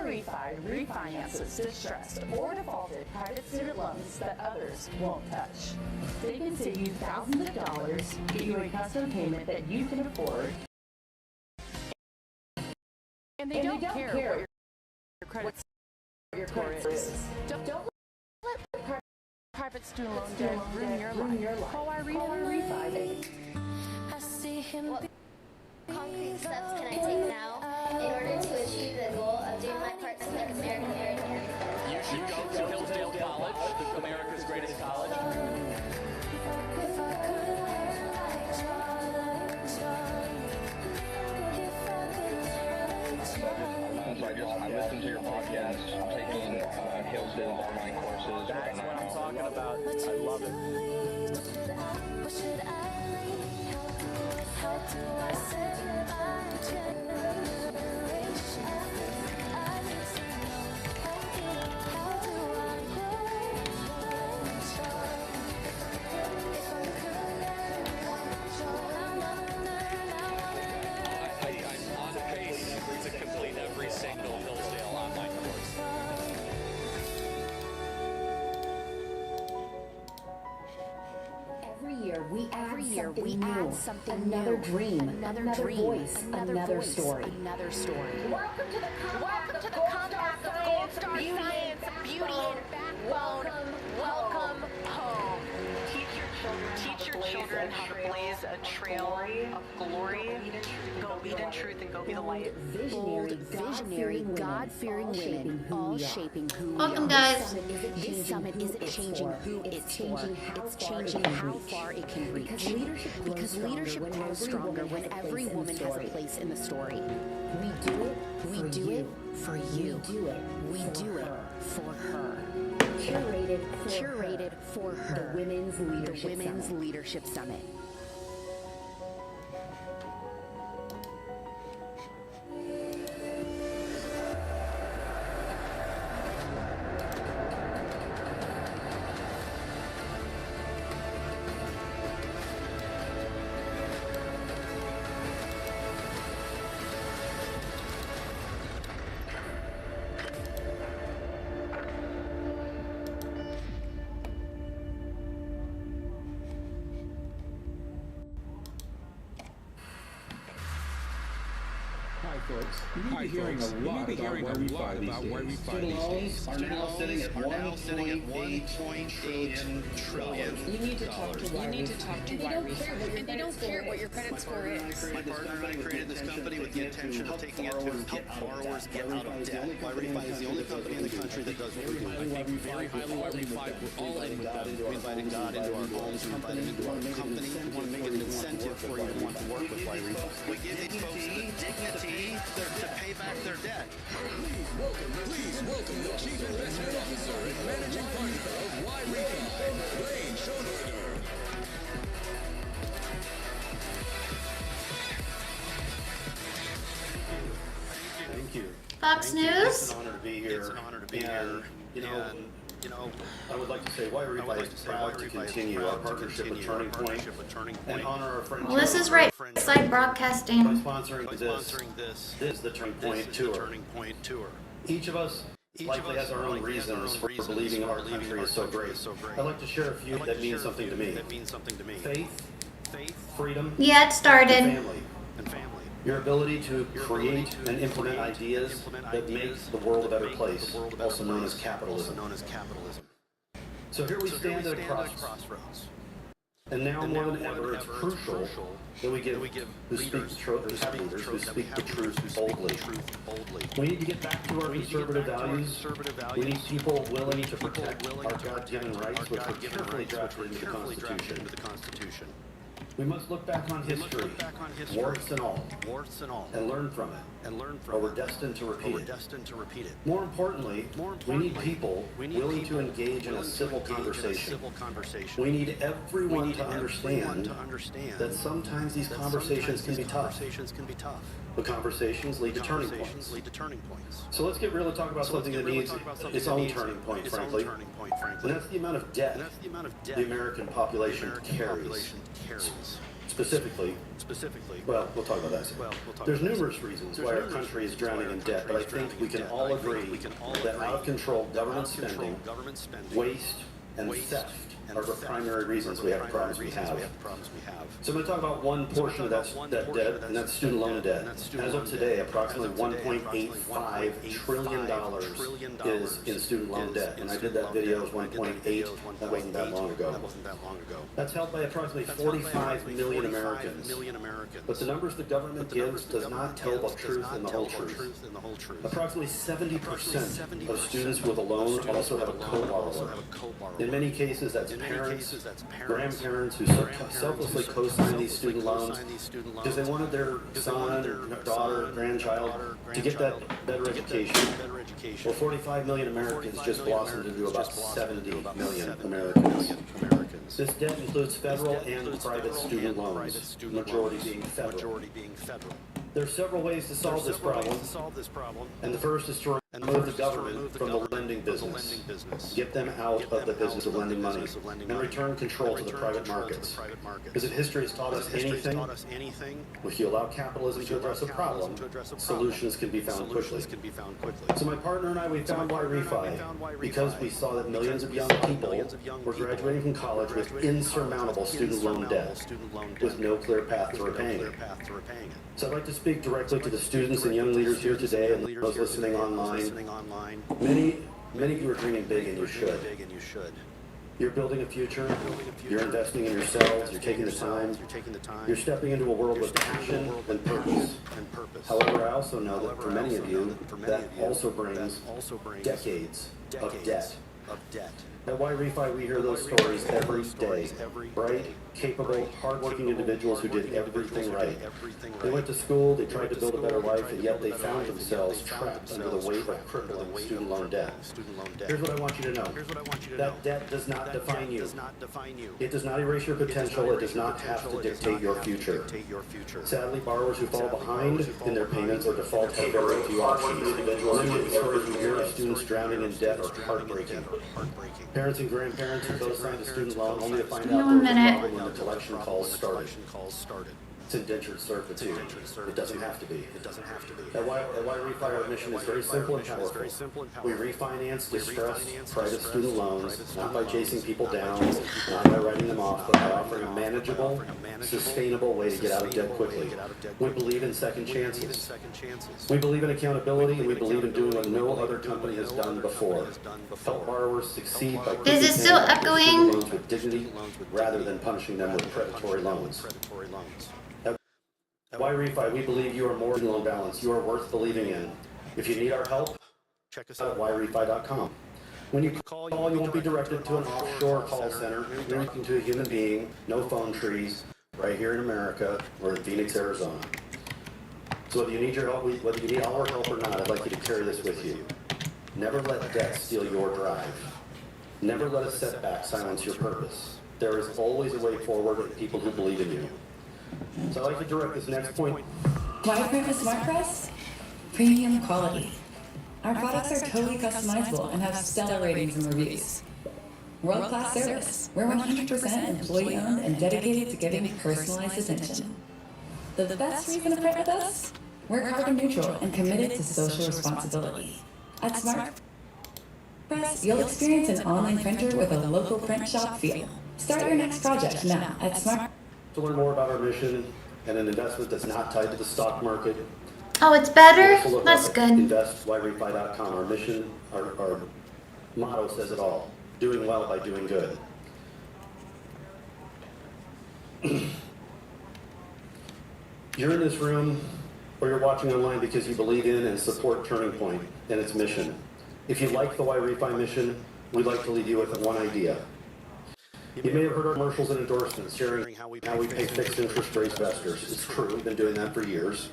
Refi refinances distressed or defaulted private student loans that others won't touch. They can save you thousands of dollars, get you a custom payment that you can afford, and they don't care what your credit score is. Don't let private student loan debt ruin your life. Call Refi. I see him. What concrete steps can I take now in order to achieve the goal of doing my part to make America great again? You should go to Hillsdale College, America's greatest college. I'm listening to your podcast. I'm taking Hillsdale online courses. That's what I'm talking about. I love it. What should I learn? How do I survive generation? I need to know. How do I grow strong? If I could learn, I I'm on pace to complete every single Hillsdale online course. Every year we add something new, another dream, another voice, another story. Welcome to the comeback of Gold Star Science, Beauty, and Backbone. Welcome home. Teach your children how to blaze a trail of glory. Go lead in truth and go be the light. Visionary, God-fearing women, all shaping who we Welcome, are. guys. This summit isn't changing who it's for. It's changing how far it can reach. Because leadership grows stronger when every woman has a place in the story. We do it for you. We do it for her. Curated for her. The Women's Leadership Summit. You're going to be hearing a lot about why we fight these days. Student loans are now sitting at $1.8 trillion. You need to talk to why Refi. And they don't care what your credit score is. My partner and I created this company with the intention of taking it to help borrowers get out of debt. Why Refi is the only company in the country that does what we do. I think very highly why Refi. We're all in with them. We invited God into our homes. We invited him into our company. We want to make it an incentive for you to want to work with Why Refi. We give these folks dignity to pay back their debt. Please welcome the Chief Investment Officer and Managing Partner of Why Refi, Wayne Schoenberger. Thank you. Fox News. It's an honor to be here. It's an honor to be here. You know, I would like to say Why Refi is proud to continue our partnership with Turning Point and honor our friend. Well, this is Right Side Broadcasting. By sponsoring this is the Turning Point Tour. Each of us likely has our own reasons for believing our country is so great. I'd like to share a few that mean something to me. Faith, freedom, Yeah, it started. and family. Your ability to create and implement ideas that make the world a better place, also known as capitalism. So here we stand at a crossroads. And now more than ever, it's crucial that we give who speak the truth, leaders who speak the truth boldly. We need to get back to our conservative values. We need people willing to protect our God-given rights, which were carefully drafted into the Constitution. We must look back on history, warts and all, and learn from it, or we're destined to repeat it. More importantly, we need people willing to engage in a civil conversation. We need everyone to understand that sometimes these conversations can be tough. But conversations lead to turning points. So let's get real and talk about something that needs its own turning point, frankly. And that's the amount of debt the American population carries. It's specifically, well, we'll talk about that. There's numerous reasons why our country is drowning in debt, but I think we can all agree that out-of-control government spending, waste, and theft are the primary reasons we have the problems we have. So I'm going to talk about one portion of that debt, and that's student loan debt. As of today, approximately $1.85 trillion is in student loan debt. And I did that video, it was 1.8, that wasn't that long ago. That's held by approximately 45 million Americans. But the numbers the government gives does not tell the truth and the whole truth. Approximately 70% of students with a loan also have a co-borrower. In many cases, that's parents, grandparents who selflessly co-sign these student loans because they wanted their son, daughter, grandchild to get that better education. Well, 45 million Americans just blossomed into about 70 million Americans. This debt includes federal and private student loans, majority being federal. There are several ways to solve this problem, and the first is to remove the government from the lending business, get them out of the business of lending money, and return control to the private markets. Because if history has taught us anything, if you allow capitalism to address a problem, solutions can be found quickly. So my partner and I, we found Why Refi because we saw that millions of young people were graduating from college with insurmountable student loan debt, with no clear path to repaying it. So I'd like to speak directly to the students and young leaders here today and those listening online. Many of you are dreaming big, and you should. You're building a future. You're investing in yourselves. You're taking the time. You're stepping into a world with passion and purpose. However, I also know that for many of you, that also brings decades of debt. At Why Refi, we hear those stories every day. Bright, capable, hardworking individuals who did everything right. They went to school, they tried to build a better life, and yet they found themselves trapped under the weight of crippling student loan debt. Here's what I want you to know. That debt does not define you. It does not erase your potential. It does not have to dictate your future. Sadly, borrowers who fall behind in their payments or default have very few options. Many of the stories we hear of students drowning in debt are heartbreaking. Parents and grandparents who co-signed a student loan only to find out there was a problem when the collection calls started. It's indentured servitude. It doesn't have to be. At Why Refi, our mission is very simple and powerful. We refinance distressed private student loans, not by chasing people down, not by writing them off, but by offering a manageable, sustainable way to get out of debt quickly. We believe in second chances. We believe in accountability, and we believe in doing what no other company has done before. Help borrowers succeed by Is it still echoing? loans with dignity rather than punishing them with predatory loans. At Why Refi, we believe you are more than loan balance. You are worth believing in. If you need our help, check us out at whyrefi.com. When you call, you won't be directed to an offshore call center. You're speaking to a human being, no phone trees, right here in America or in Phoenix, Arizona. So whether you need your help, whether you need our help or not, I'd like you to carry this with you. Never let debt steal your drive. Never let a setback silence your purpose. There is always a way forward with people who believe in you. So I'd like to direct this next point. Why purpose Smart Press? Premium quality. Our products are totally customizable and have stellar ratings and reviews. World-class service. We're 100% employee-owned and dedicated to giving personalized attention. The best reason to print with us? We're carbon neutral and committed to social responsibility. At Smart Press, you'll experience an online printer with a local print shop feel. Start your next project now at Smart. To learn more about our mission and an investment that's not tied to the stock market, Oh, it's better? also look That's up good. investwhyrefi.com. Our mission, our motto says it all. Doing well by doing good. You're in this room or you're watching online because you believe in and support Turning Point and its mission. If you like the Why Refi mission, we'd like to leave you with one idea. You may have heard our commercials and endorsements sharing how we pay fixed interest rates investors. It's true, we've been doing that for years.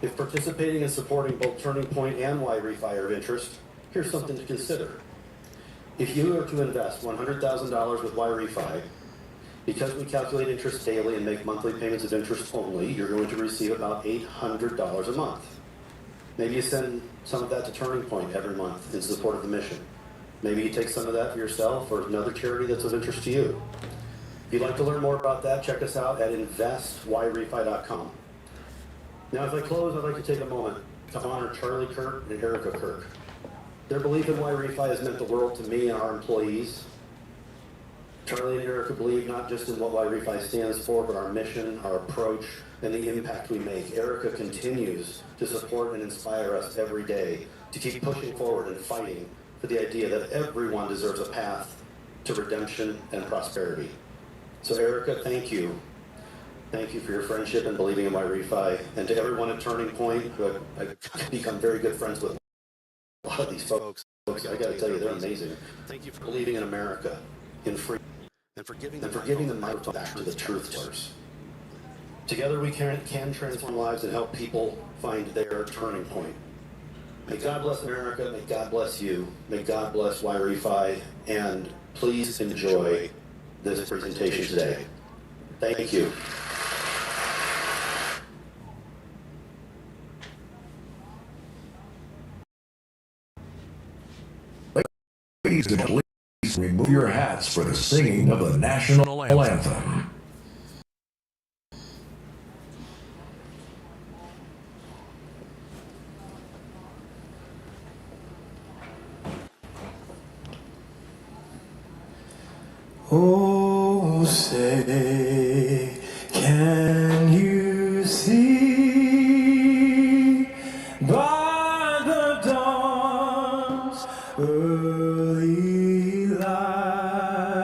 If participating and supporting both Turning Point and Why Refi are of interest, here's something to consider. If you were to invest $100,000 with Why Refi, because we calculate interest daily and make monthly payments of interest only, you're going to receive about $800 a month. Maybe you send some of that to Turning Point every month in support of the mission. Maybe you take some of that for yourself or another charity that's of interest to you. If you'd like to learn more about that, check us out at investyrefy.com. Now, as I close, I'd like to take a moment to honor Charlie Kirk and Erika Kirk. Their belief in why Refi has meant the world to me and our employees. Charlie and Erika believe not just in what Refi stands for, but our mission, our approach, and the impact we make. Erika continues to support and inspire us every day to keep pushing forward and fighting for the idea that everyone deserves a path to redemption and prosperity. So Erika, thank you. Thank you for your friendship and believing in Refi. And to everyone at Turning Point, who I've become very good friends with a lot of these folks. I gotta tell you, they're amazing. Thank you for believing in America, in freedom, and for giving the microphone back to the truth tellers. Together we can transform lives and help people find their turning point. May God bless America, may God bless you, may God bless Refi, and please enjoy this presentation today. Thank you. Ladies and gentlemen, please remove your hats for the singing of the national anthem. Oh, say, can you see by the dawn's early light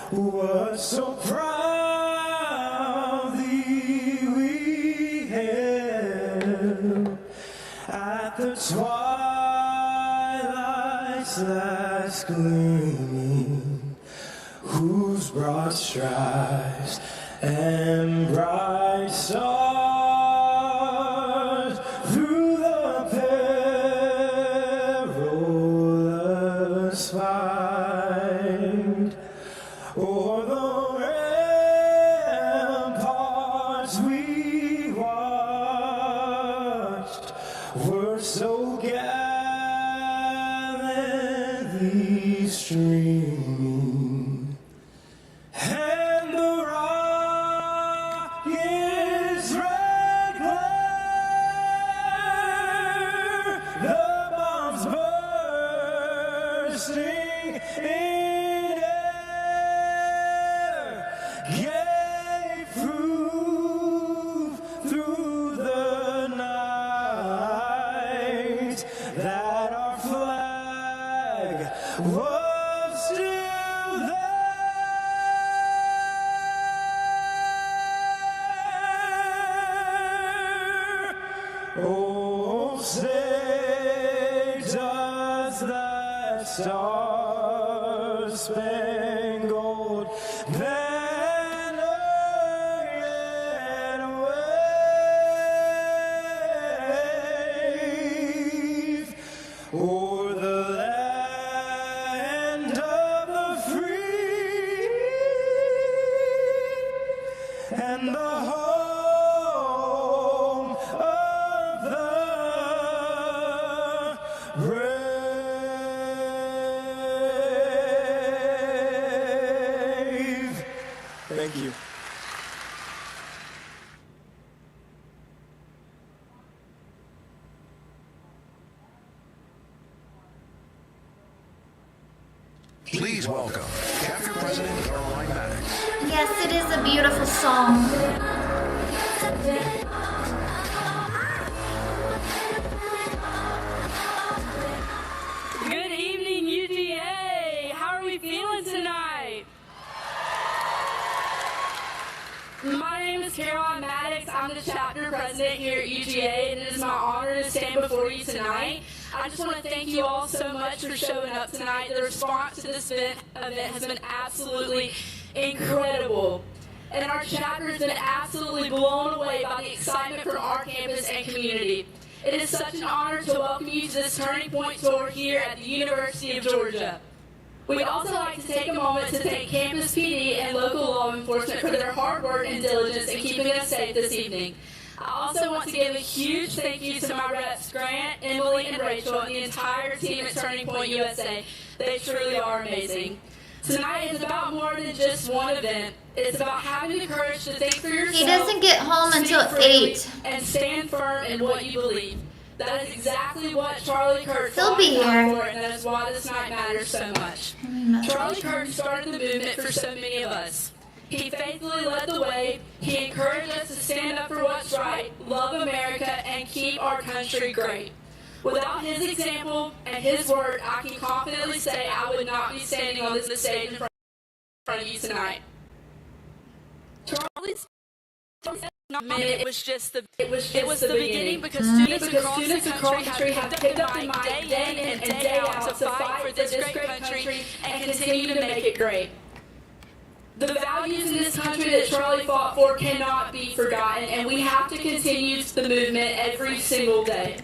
what so proudly we hailed at the twilight's last gleaming, whose broad stripes and bright stars through the perilous fight o'er the ramparts we watched were so gallantly streaming. And the rocket's red glare, the bombs bursting in air, gave proof through the night that our flag was still there. Oh, say does that star-spangled banner yet wave o'er the land of the free and the home of the brave. Thank you. Please welcome Chapter President Caroline Maddox. Yes, it is a beautiful song. Good evening, UGA. How are we feeling tonight? My name is Caroline Maddox. I'm the chapter president here at UGA, and it is my honor to stand before you tonight. I just want to thank you all so much for showing up tonight. The response to this event has been absolutely incredible. And our chapter has been absolutely blown away by the excitement from our campus and community. It is such an honor to welcome you to this Turning Point tour here at the University of Georgia. We'd also like to take a moment to thank Campus PD and local law enforcement for their hard work and diligence in keeping us safe this evening. I also want to give a huge thank you to my reps, Grant, Emily, and Rachel, and the entire team at Turning Point USA. They truly are amazing. Tonight is about more than just one event. It's about having the courage to think for yourself. He doesn't get home until speak freely, 8. And stand firm in what you believe. That is exactly what Charlie Kirk He'll fought be here. for, and that is why this night matters so much. Charlie Kirk started the movement for so many of us. He faithfully led the way. He encouraged us to stand up for what's right, love America, and keep our country great. Without his example and his word, I can confidently say I would not be standing on this stage in front of you tonight. Charlie's it was just the beginning because students across the country have picked up the mic day in and day out to fight for this great country and continue to make it great. The values in this country that Charlie fought for cannot be forgotten, and we have to continue the movement every single day.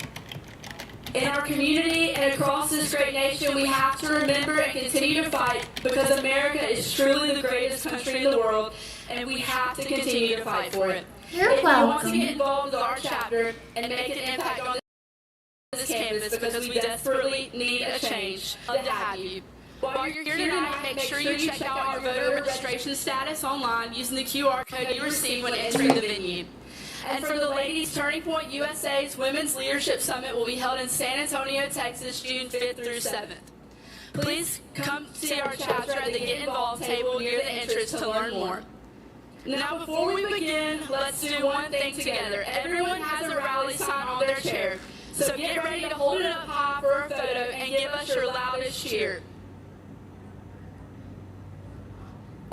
In our community and across this great nation, we have to remember and continue to fight because America is truly the greatest country in the world, and we have to continue to fight for it. You're if welcome. you want to get involved with our chapter and make an impact on this campus because we desperately need a change, I'd love to have you. While you're here tonight, make sure you check out our voter registration status online using the QR code you received when entering the venue. And for the ladies, Turning Point USA's Women's Leadership Summit will be held in San Antonio, Texas, June 5th through 7th. Please come see our chapter at the Get Involved table near the entrance to learn more. Now, before we begin, let's do one thing together. Everyone has a rally sign on their chair, so get ready to hold it up high for a photo and give us your loudest cheer.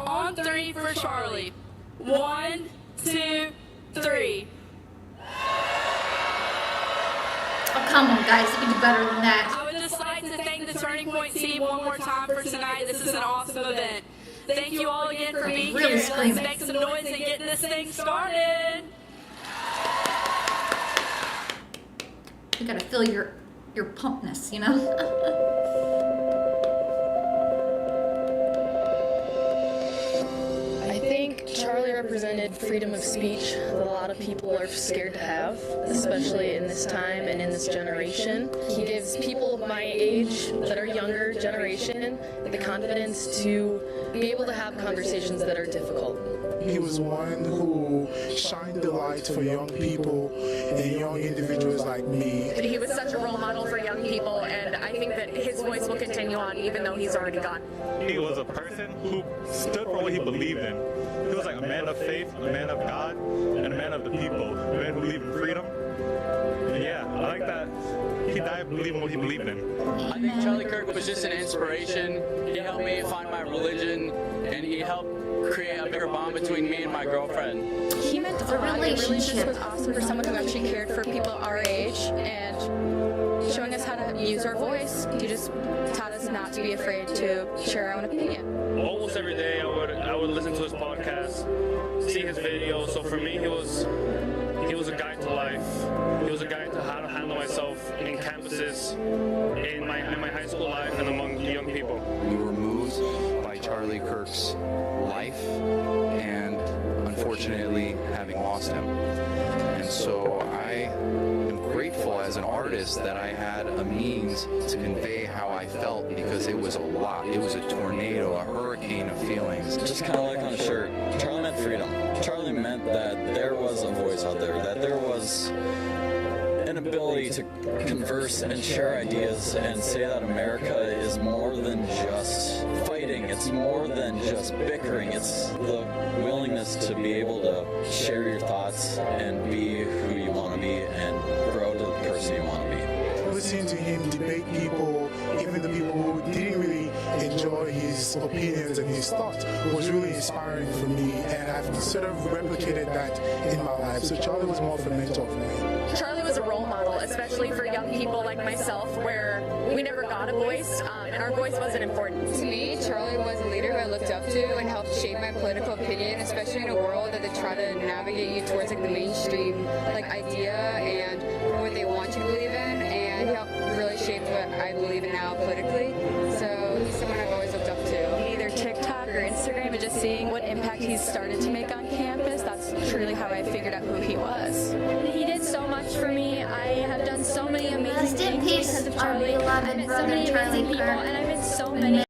On 3 for Charlie. 1, 2, 3. Oh, come on, guys. You can do better than that. I would just like to thank the Turning Point team one more time for tonight. This is an awesome event. Thank you all again for being Really here. screaming. Let's make some noise and get this thing started. You gotta feel your pumpness, you know? I think Charlie represented freedom of speech that a lot of people are scared to have, especially in this time and in this generation. He gives people my age that are younger generation the confidence to be able to have conversations that are difficult. He was one who shined the light for young people and young individuals like me. He was such a role model for young people, and I think that his voice will continue on even though he's already gone. He was a person who stood for what he believed in. He was like a man of faith, a man of God, and a man of the people, a man who believed in freedom. And yeah, I like that he died believing what he believed in. I think Charlie Kirk was just an inspiration. He helped me find my religion, and he helped create a bigger bond between me and my girlfriend. He meant a lot. It really just was awesome for someone who actually cared for people our age and showing us how to use our voice. He just taught us not to be afraid to share our own opinion. Almost every day I would listen to his podcast, see his videos. So for me, he was a guide to life. He was a guide to how to handle myself in campuses, in my high school life, and among young people. We were moved by Charlie Kirk's life and unfortunately having lost him. And so I am grateful as an artist that I had a means to convey how I felt, because it was a lot. It was a tornado, a hurricane of feelings. Just kind of like on a shirt, Charlie meant freedom. Charlie meant that there was a voice out there, that there was an ability to converse and share ideas and say that America is more than just fighting, it's more than just bickering, it's the willingness to be able to share your thoughts and be who you want to be and grow to the person you want to be. Listening to him debate people, even the people who didn't really enjoy his opinions and his thoughts, was really inspiring for me, and I've sort of replicated that in my life. So Charlie was more of a mentor for me. Charlie was a role model, especially for young people like myself, where we never got a voice, and our voice wasn't important. To me, Charlie was a leader who I looked up to and helped shape my political opinion, especially in a world that they try to navigate you towards like the mainstream idea and what they want you to believe in, and he helped really shape what I believe in now politically. So he's someone I've always looked up to. Either TikTok or Instagram, and just seeing what impact he's started to make on campus, that's truly how I figured out who he was. He did so much for me. I have done so many amazing things because of Our Charlie. beloved I met so brother, many Charlie amazing people, Kirk. and I met so many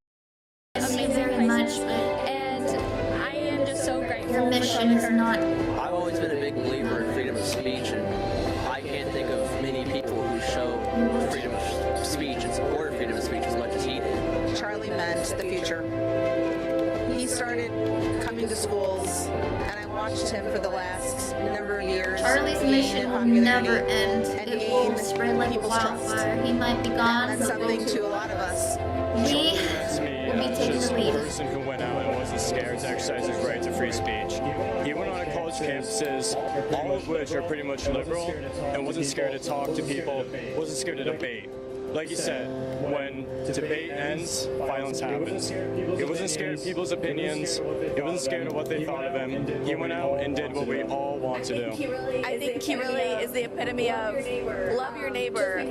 amazing very much. and the future. He started coming to schools, and I watched him for the last number of years. Charlie's mission will never end. It will spread like wildfire. He might be gone, That's something to a lot of us. we will be taking the lead. person who went out and wasn't scared to exercise his right to free speech. He went on to college campuses, all of which are pretty much liberal, and wasn't scared to talk to people, wasn't scared to debate. Like you said, when debate ends, violence happens. He wasn't scared of people's opinions. He wasn't scared of what they thought of him. He went out and did what we all want to do. I think he really is the epitome of love your neighbor.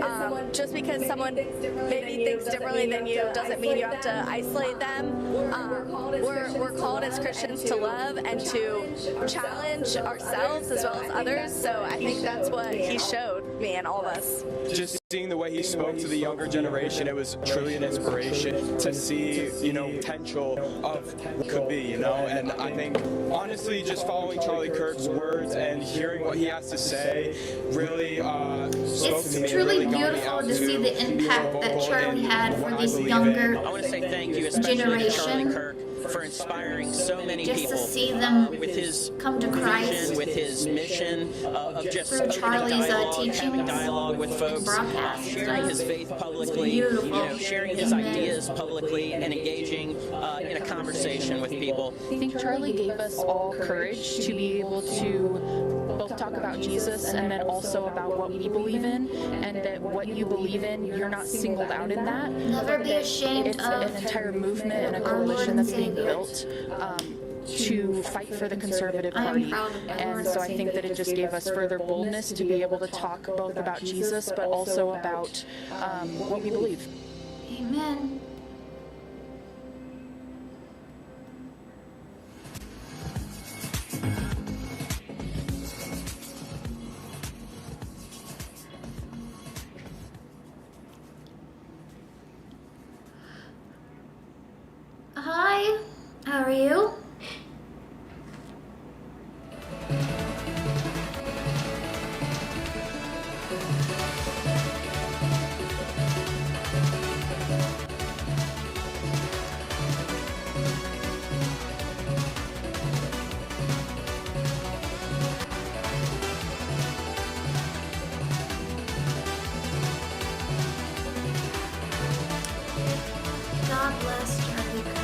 Just because someone maybe thinks differently than you doesn't mean you have to isolate them. We're called as Christians to love and to challenge ourselves as well as others. So I think that's what he showed me and all of us. Just seeing the way he spoke to the younger generation, it was truly an inspiration to see, potential of what could be, and I think honestly just following Charlie Kirk's words and hearing what he has to say really spoke to me. It's truly and really got me beautiful out to see the impact that Charlie had for this younger I want to say thank you, especially to Charlie generation. Kirk, for inspiring so many Just people to see them with his come to Christ vision, with his mission of just through opening Charlie's dialogue, having teachings, dialogue with folks, broadcasts. sharing his faith publicly, Beautiful. sharing his Amen. ideas publicly, and engaging in a conversation with people. I think Charlie gave us all courage to be able to both talk about Jesus and then also about what we believe in, and that what you believe in, you're not singled out in that. Never be ashamed It's of an entire movement and a our Lord coalition and that's being Savior. built to fight for the conservative I am party. proud of my Lord And and so I think that it just gave us further boldness to be able to talk both about Jesus, but also about what we believe. Amen. Hi, how are you? God bless Charlie Kirk.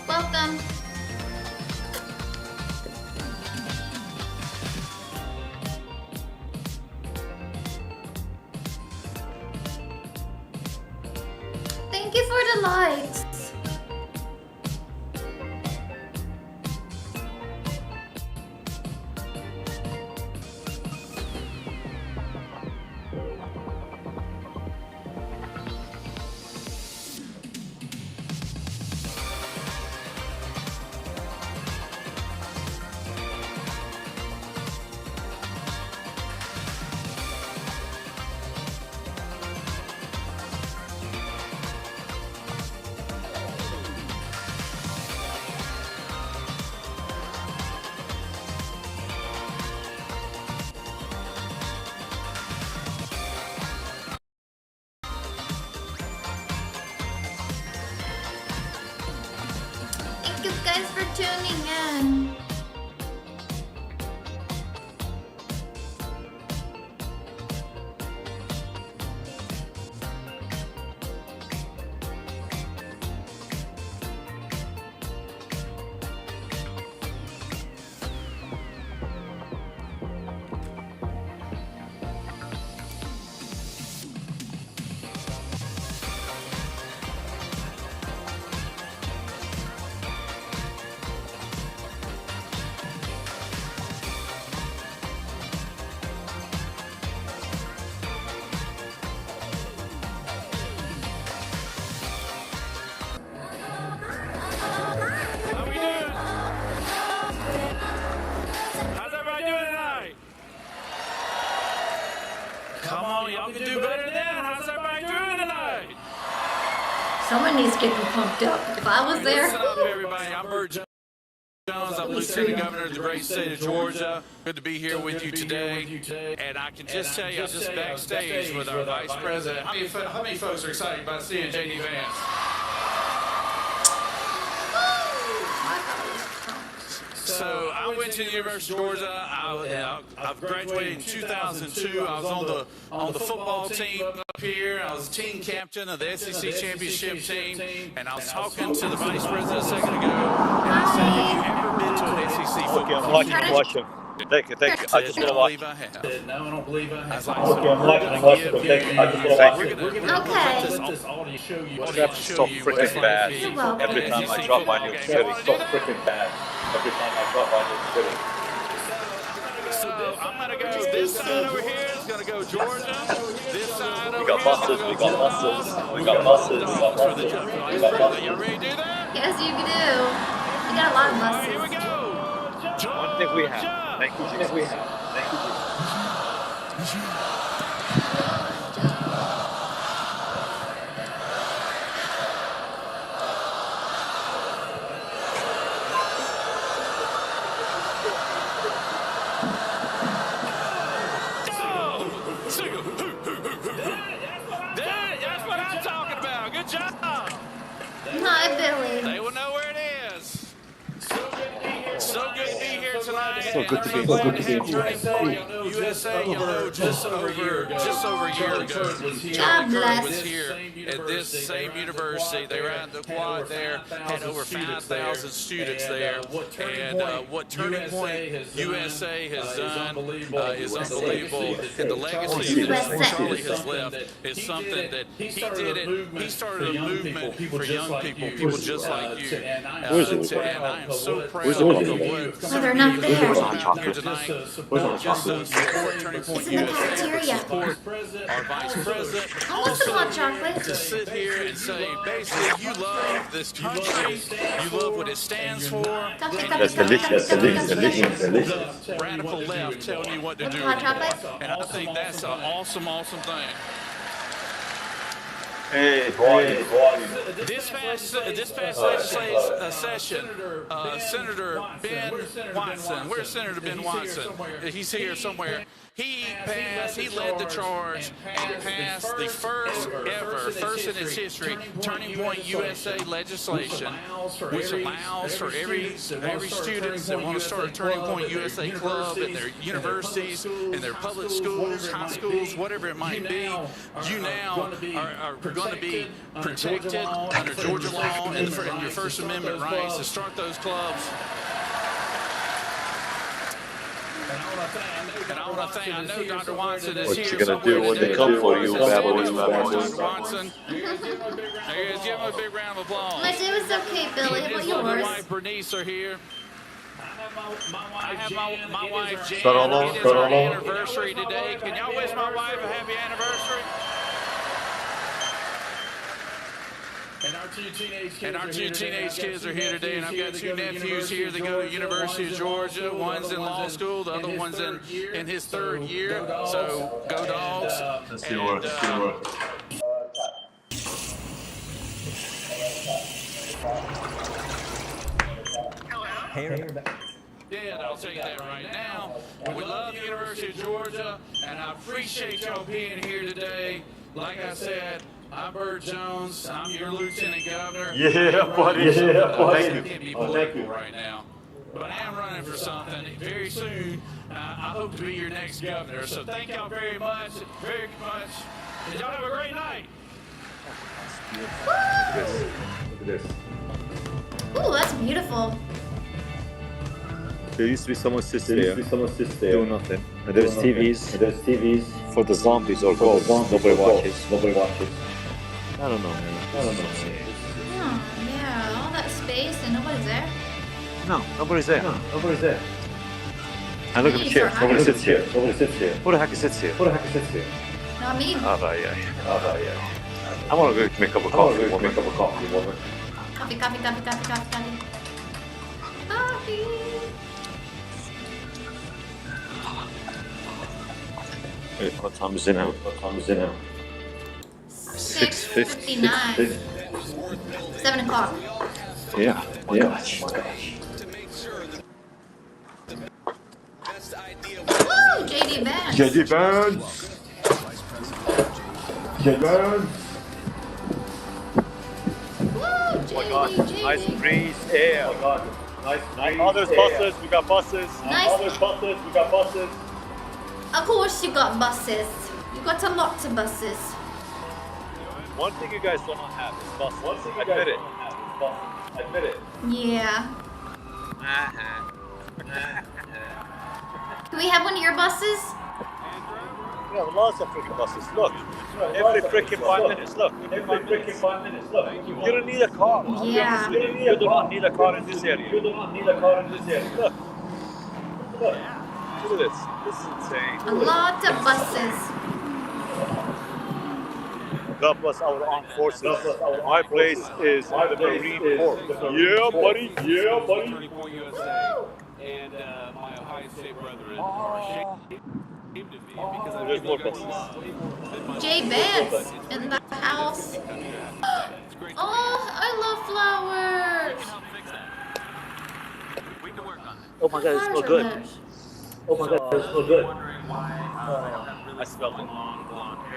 Welcome. Thank you for the likes. Thank you guys for tuning in. Come on, y'all can do better than that. How's everybody doing tonight? Someone needs to get them pumped up. If I was there. Listen up, everybody. I'm Bert Jones. I'm Lieutenant Governor of the great state of Georgia. Good to be here with you today. And I can just tell you, I'm just backstage with our Vice President. How many folks are excited about seeing J.D. Vance? So I went to the University of Georgia. I graduated in 2002. I was on the football team up here. I was team captain of the SEC championship team, and I was talking to the vice president a second ago, and I said, "Have you ever been to an SEC football I'm watching him. Thank you. I just want to watch. I said, no, I don't believe I have. I was like, I'm watching him. Thank you. I just want to watch. We're going to let this audio show you. That's so freaking bad. Every time I drop my new city, so freaking bad. Every time I drop my new city. So I'm going to go this side over here. It's going to go Georgia. This side over We got buses. We got buses. We got buses. We got buses. We got buses. You ready to do that? Yes, you can do. You got a lot of buses. Here we go. One thing we have. Thank you, Jesus. We have. Thank you, Jesus. That's what I'm talking about. Good job. Hi, Billy. They will know where it is. So good to be here tonight. So good to be here. USA, just over a year ago, God bless. was here at this same university. They ran the quad there, had over 5,000 students there, and what Turning Point USA has done is unbelievable. And the legacy that Charlie has left is something that he did it. He started a movement for young people just like you. And I am so proud of what they're not there. here tonight. Just support Turning Point USA, support our Vice President. I want some hot chocolate. To sit here and say, basically, you love this country, you love what it stands for. That's delicious. Radical left telling you what to do. Hot chocolate? And I think that's an awesome thing. Hey, boy. This past legislative session, Senator Ben Watson, where's Senator Ben Watson? He's here somewhere. He led the charge and passed the first in its history, Turning Point USA legislation, which allows for every student that want to start a Turning Point USA club at their universities, in their public schools, high schools, whatever it might be. You now are going to be protected under Georgia law and your First Amendment rights to start those clubs. And I want to thank, I know Dr. Watson is here. What you gonna do when they come for you, Babylon? Dr. Watson. Give him a big round of applause. My day was okay, Billy. How about His lovely yours? wife, Bernice, are here. I have my wife, Jan. It is our anniversary today. Can y'all wish my wife a happy anniversary? And our two teenage kids are here today, and I've got two nephews here that go to University of Georgia. One's in law school, the other one's in his third year. So go Dogs. Let's see what. Yeah, I'll tell you that right now. We love the University of Georgia, and I appreciate y'all being here today. Like I said, I'm Bert Jones. I'm your Lieutenant Governor. Yeah, buddy. Yeah, buddy. I can't be political right now, but I am running for something very soon. I hope to be your next governor. So thank y'all very much, very much. And y'all have a great night. Look at this. Ooh, that's beautiful. There used to be someone sits there, doing nothing. And there's TVs. For the zombies or ghosts. Nobody watches. I don't know, man. Oh, yeah, all that space and nobody's there. No, nobody's there. And look at the chair. Nobody sits here. Who the heck sits here? Not me. I want to go make a cup of coffee. Coffee. Coffee. Coffee. What time is it now? 6:59. 7 o'clock. Yeah. Woo! JD Vance. JD Vance. Woo! JD. Nice breeze here. Oh my God. Nice. Oh, there's buses. We got buses. Nice. Oh, there's buses. We got buses. Of course you got buses. You got a lot of buses. One thing you guys don't have is buses. Admit it. Admit it. Yeah. Can we have one of your buses? We have lots of freaking buses. Look. Every freaking 5 minutes. Look. You don't need a car. Yeah. You do not need a car in this area. Look. Look at this. This is insane. A lot of buses. God bless our armed forces. My place is the Marine Corps. Yeah, buddy. And my Ohio State brethren are ashamed of me because I've There's given more you buses. Jay Vance in the house. Oh, I love flowers. Oh my God, it smells good. Oh my God, it smells good. I smell it.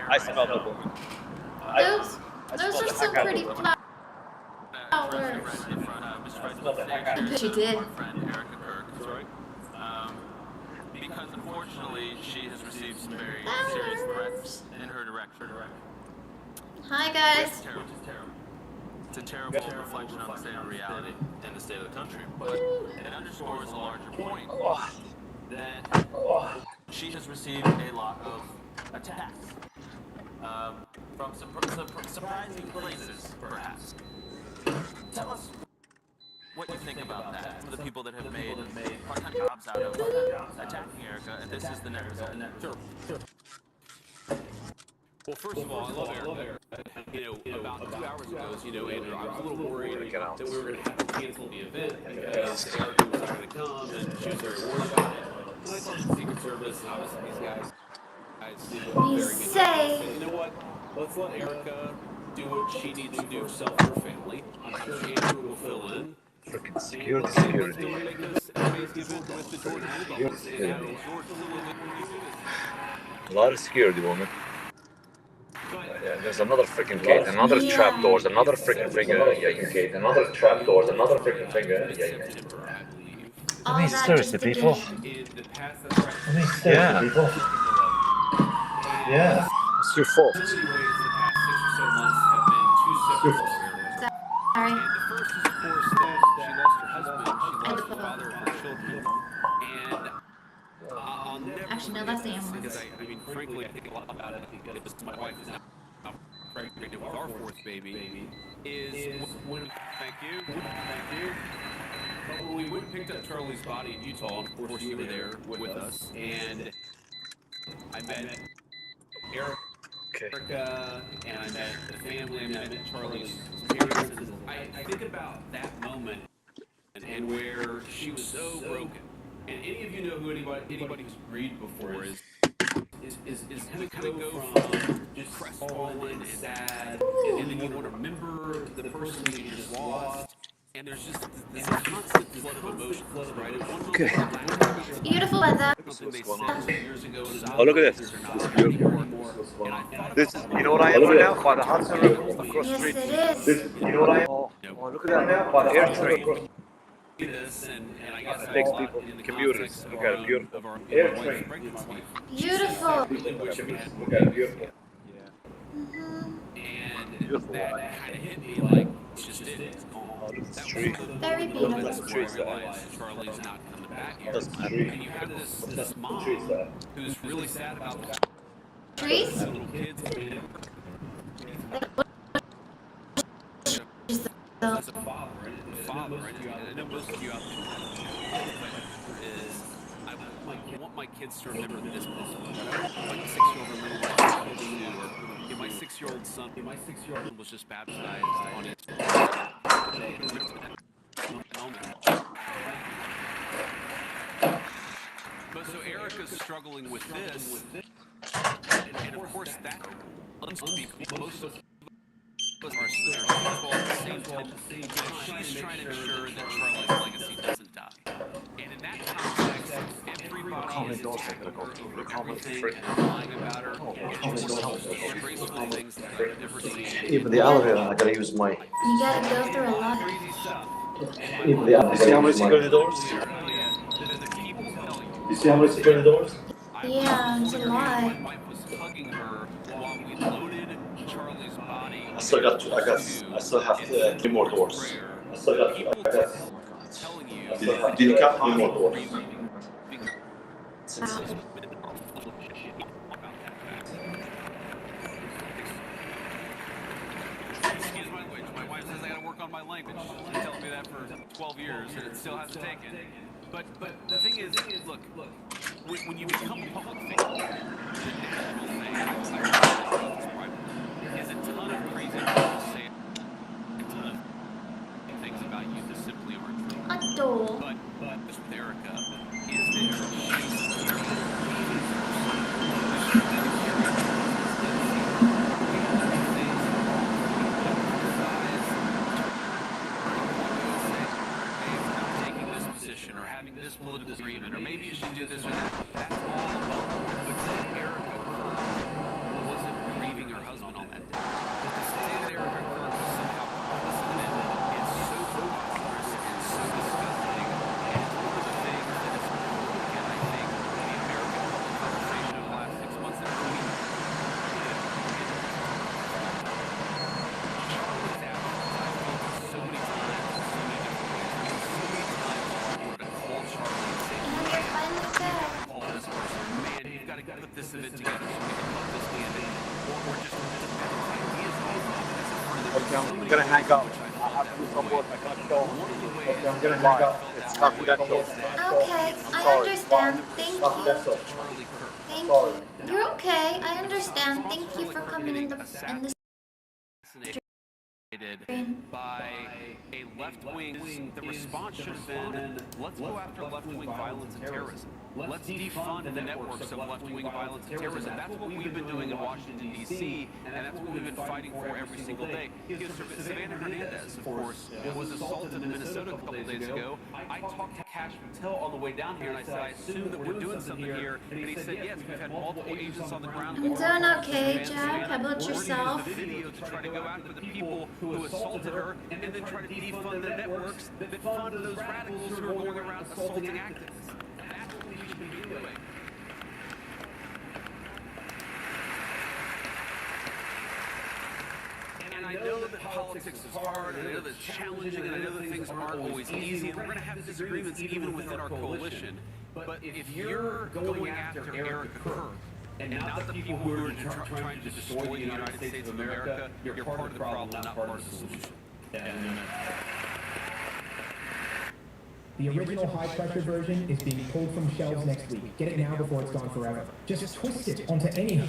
I smell the woman. Those are some pretty flowers. I bet you did. Erika Kirk, right? Because unfortunately she has received some very serious threats in her direction. Hi guys. It's a terrible reflection on the state of reality and the state of the country, but it underscores a larger point that she has received a lot of attacks from surprising places, perhaps. Tell us what you think about that. Some of the people that have made part-time jobs out of attacking Erika, and this is the net result. Sure. Well, first of all, I love Erika. About 2 hours ago, Andrew, I was a little worried that we were going to have to cancel the event because Erika was not going to come, and she was very worried about it. And I saw the Secret Service and obviously these guys did a very good job. You know what? Let's let Erika do what she needs to do for herself and her family. I'm sure Andrew will fill in. Freaking security. A lot of security, woman. Yeah, there's another freaking gate, another trap doors, another freaking finger. Gate, another trap doors, another freaking finger. I mean, seriously, people. Yeah. It's your fault. Sorry. Actually, no, that's the ambulance. Because I mean, frankly, I think a lot about it because my wife is now pregnant with our fourth baby. When thank you. But when we went and picked up Charlie's body in Utah, and of course you were there with us, and I met Erika, and I met the family, and I met Charlie's parents, and I think about that moment and where she was so broken. And any of you know who anybody who's grieved before is kind of go from just crestfallen and sad, and then you want to remember the person that you just lost, and there's just this constant flood of emotions, right? Okay. Beautiful weather. Oh, look at this. It's beautiful. This, you know what I am right now? By the Hudson River, across the street. Yes, it is. You know what I am? Oh, look at that now. By the airtrain. It takes people, commuters. Look at it, beautiful. Airtrain. Beautiful. Look at it, beautiful. Beautiful. That kind of hit me like, it's just it. Very beautiful. That's the tree Charlie's not coming back here. And you have this mom who's really sad about the trees. Little kids. As a father, and I know most of you out there is I want my kids to remember this moment. My 6-year-old remember what my 6-year-old son was just baptized on it. But so Erika's struggling with this. And of course, that unspeakable. Most of us are spiritual at the same time. She's trying to ensure that Charlie's legacy doesn't die. And in that context, everybody is attacking her over everything and lying about her. And it's one of the most disgraceful things that I've ever seen. Even the elevator, I gotta use my. You gotta go through a lot. Crazy stuff. Even the elevator. You see how many security doors? You see how many security doors? Yeah, it's a lot. My wife was hugging her while we loaded Charlie's body. I still have 3 more doors. I still got. Did you count 3 more doors? Excuse my language. My wife says I gotta work on my language. She's been telling me that for 12 years, and it still hasn't taken. But the thing is, look, when you become a public figure, the natural thing is a ton of crazy people say a ton of things about you that simply aren't true. Adore. But this with Erika is there. Or having this political agreement, or maybe you should do this or that. That's all about. But then Erika wasn't grieving her husband on that day. But to say that Erika was somehow complicit in it is so preposterous and so disgusting. And it's one of the things that has broken, I think, the American public conversation over the last 6 months. That we Charlie's advertised so many times, so many different ways, so many times. Man, you've got to put this event together so we can love this man or just ideas I'm gonna hang up. I have to do some work. I can't go. Okay, I'm gonna hang up. It's confidential. Okay, I understand. Thank you. Thank you. You're okay. I understand. Thank you for coming in the by a left-wing, the response should have been, let's go after left-wing violence and terrorism. Let's defund the networks of left-wing violence and terrorism. That's what we've been doing in Washington, D.C., and that's what we've been fighting for every single day. Savannah Hernandez, of course, was assaulted in Minnesota a couple of days ago. I talked to Cash Patel on the way down here, and I said, I assume that we're doing something here. And he said, yes, we've had multiple agents on the ground. I'm doing okay, Jack. How about yourself? Video to try to go after the people who assaulted her and then try to defund the networks that fund those radicals who are going around assaulting activists. That's what we should be doing. And I know that politics is hard, and I know that it's challenging, and I know that things aren't always easy, and we're going to have disagreements even within our coalition. But if you're going after Erika Kirk, and not the people who are trying to destroy the United States of America, you're part of the problem, not part of the solution. The original high-pressure version is being pulled from shelves next week. Get it now before it's gone forever. Just twist it onto any...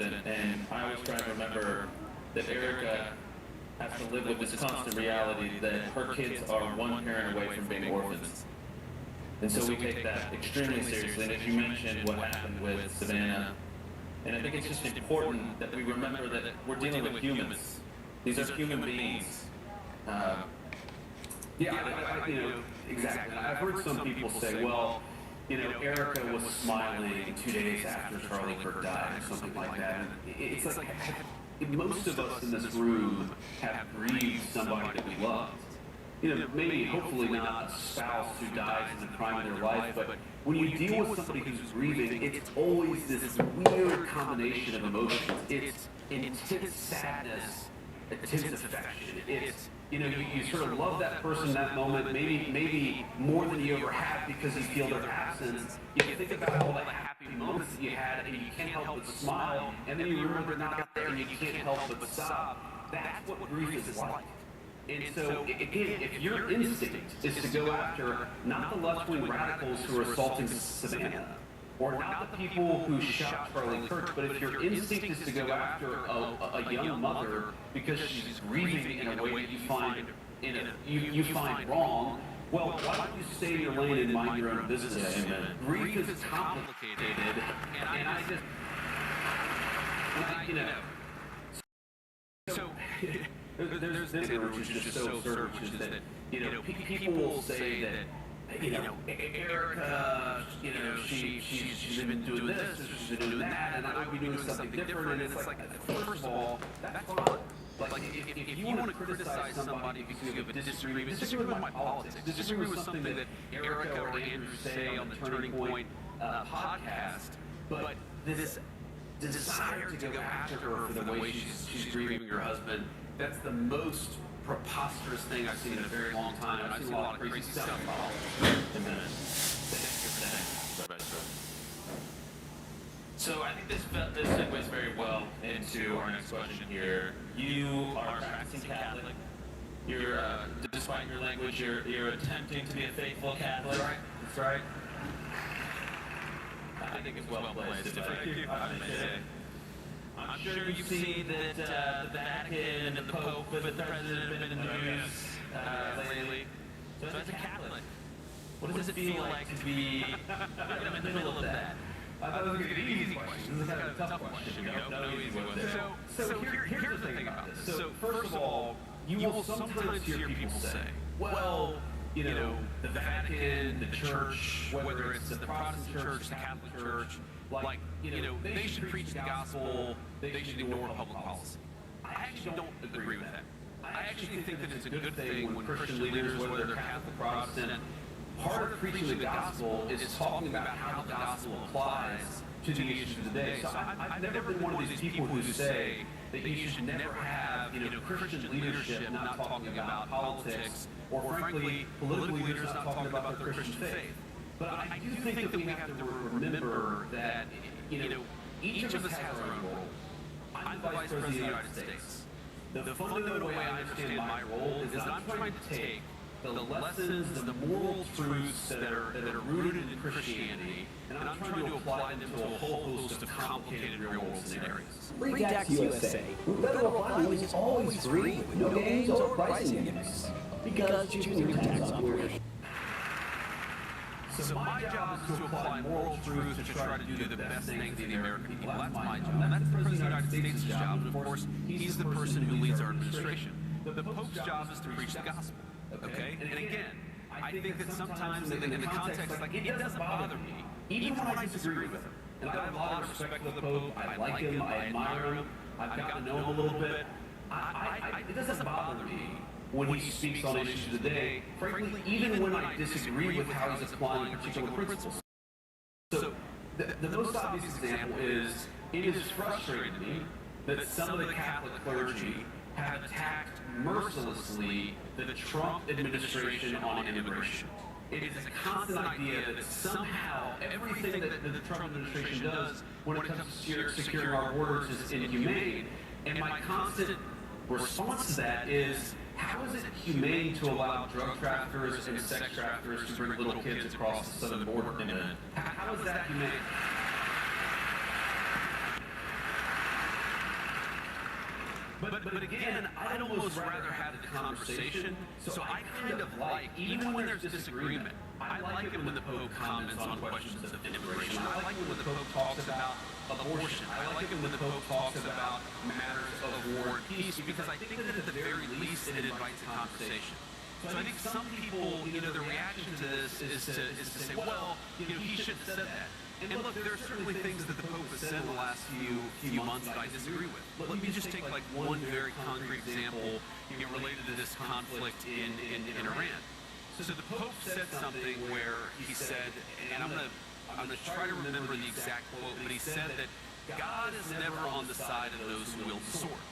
And I always try to remember that Erika has to live with this constant reality that her kids are one parent away from being orphans. And so we take that extremely seriously. And as you mentioned, what happened with Savannah, and I think it's just important that we remember that we're dealing with humans. These are human beings. Exactly. I've heard some people say, well, Erika was smiling 2 days after Charlie Kirk died or something like that. And it's like most of us in this room have grieved somebody that we loved. Maybe, hopefully not a spouse who dies in the prime of their life, but when you deal with somebody who's grieving, it's always this weird combination of emotions. It's intense sadness, intense affection. It's, you sort of love that person in that moment, maybe more than you ever have because you feel their absence. You think about all the happy moments that you had, and you can't help but smile, and then you remember they're not there, and you can't help but sob. That's what grief is like. And so, again, if your instinct is to go after not the left-wing radicals who are assaulting Savannah, or not the people who shot Charlie Kirk, but if your instinct is to go after a young mother because she's grieving in a way that you find you find wrong, well, why don't you stay in your lane and mind your own business? Grief is complicated, and I just, so there's this which is just so absurd, which is that, people will say that, Erika, she's been doing this, she's been doing that, and I would be doing something different, and it's like, first of all, that's fine. Like, if you want to criticize somebody because you have a disagree with my politics, disagree with something that Erika or Andrew say on the Turning Point podcast, but this desire to go after her for the way she's grieving her husband, that's the most preposterous thing I've seen in a very long time. I've seen a lot of crazy stuff. So I think this segues very well into our next question here. You are practicing Catholic. You're, despite your language, you're attempting to be a faithful Catholic. That's right. That's right. I think it's well placed. I'm sure you've seen that the Vatican and the Pope and the President have been in the news lately. So as a Catholic, what does it feel like to be in the middle of that? I thought it was going to be an easy question. This is kind of a tough question. No easy one. So here's the thing about this. So first of all, you will sometimes hear people say, well, the Vatican, the church, whether it's the Protestant church, the Catholic church, like, they should preach the gospel, they should ignore public policy. I actually don't agree with that. I actually think that it's a good thing when Christian leaders, whether they're Catholic, Protestant, part of preaching the gospel is talking about how the gospel applies to the issues of the day. So I've never been one of these people who say that you should never have, Christian leadership not talking about politics, or frankly, political leaders not talking about their Christian faith. But I do think that we have to remember that, each of us has our own role. I'm the Vice President of the United States. The fundamental way I understand my role is that I'm trying to take the lessons, the moral truths that are rooted in Christianity, and I'm trying to apply them to a whole host of complicated real-world scenarios. Redax USA. Federal filings is always free with no games or pricing gimmicks. Because choosing your tax software. So my job is to apply moral truth to try to do the best thing for the American people. That's my job. And that's the President of the United States' job. And of course, he's the person who leads our administration. The Pope's job is to preach the gospel. Okay? And again, I think that sometimes in the context, like, it doesn't bother me, even when I disagree with him. And I have a lot of respect for the Pope. I like him. I admire him. I've gotten to know him a little bit. It doesn't bother me when he speaks on issues of the day, frankly, even when I disagree with how he's applying particular principles. So, the most obvious example is, it is frustrating to me that some of the Catholic clergy have attacked mercilessly the Trump administration on immigration. It is a constant idea that somehow everything that the Trump administration does when it comes to securing our borders is inhumane. And my constant response to that is, how is it humane to allow drug traffickers and sex traffickers to bring little kids across the southern border? How is that humane? But again, I'd almost rather have the conversation. So I kind of like, even when there's disagreement, I like it when the Pope comments on questions of immigration. I like it when the Pope talks about abortion. I like it when the Pope talks about matters of war and peace, because I think that at the very least it invites a conversation. So I think some people, the reaction to this is to say, well, he shouldn't have said that. And look, there are certainly things that the Pope has said in the last few months that I disagree with. Let me just take like one very concrete example related to this conflict in Iran. So the Pope said something where he said, and I'm gonna try to remember the exact quote, but he said that God is never on the side of those who wield the sword.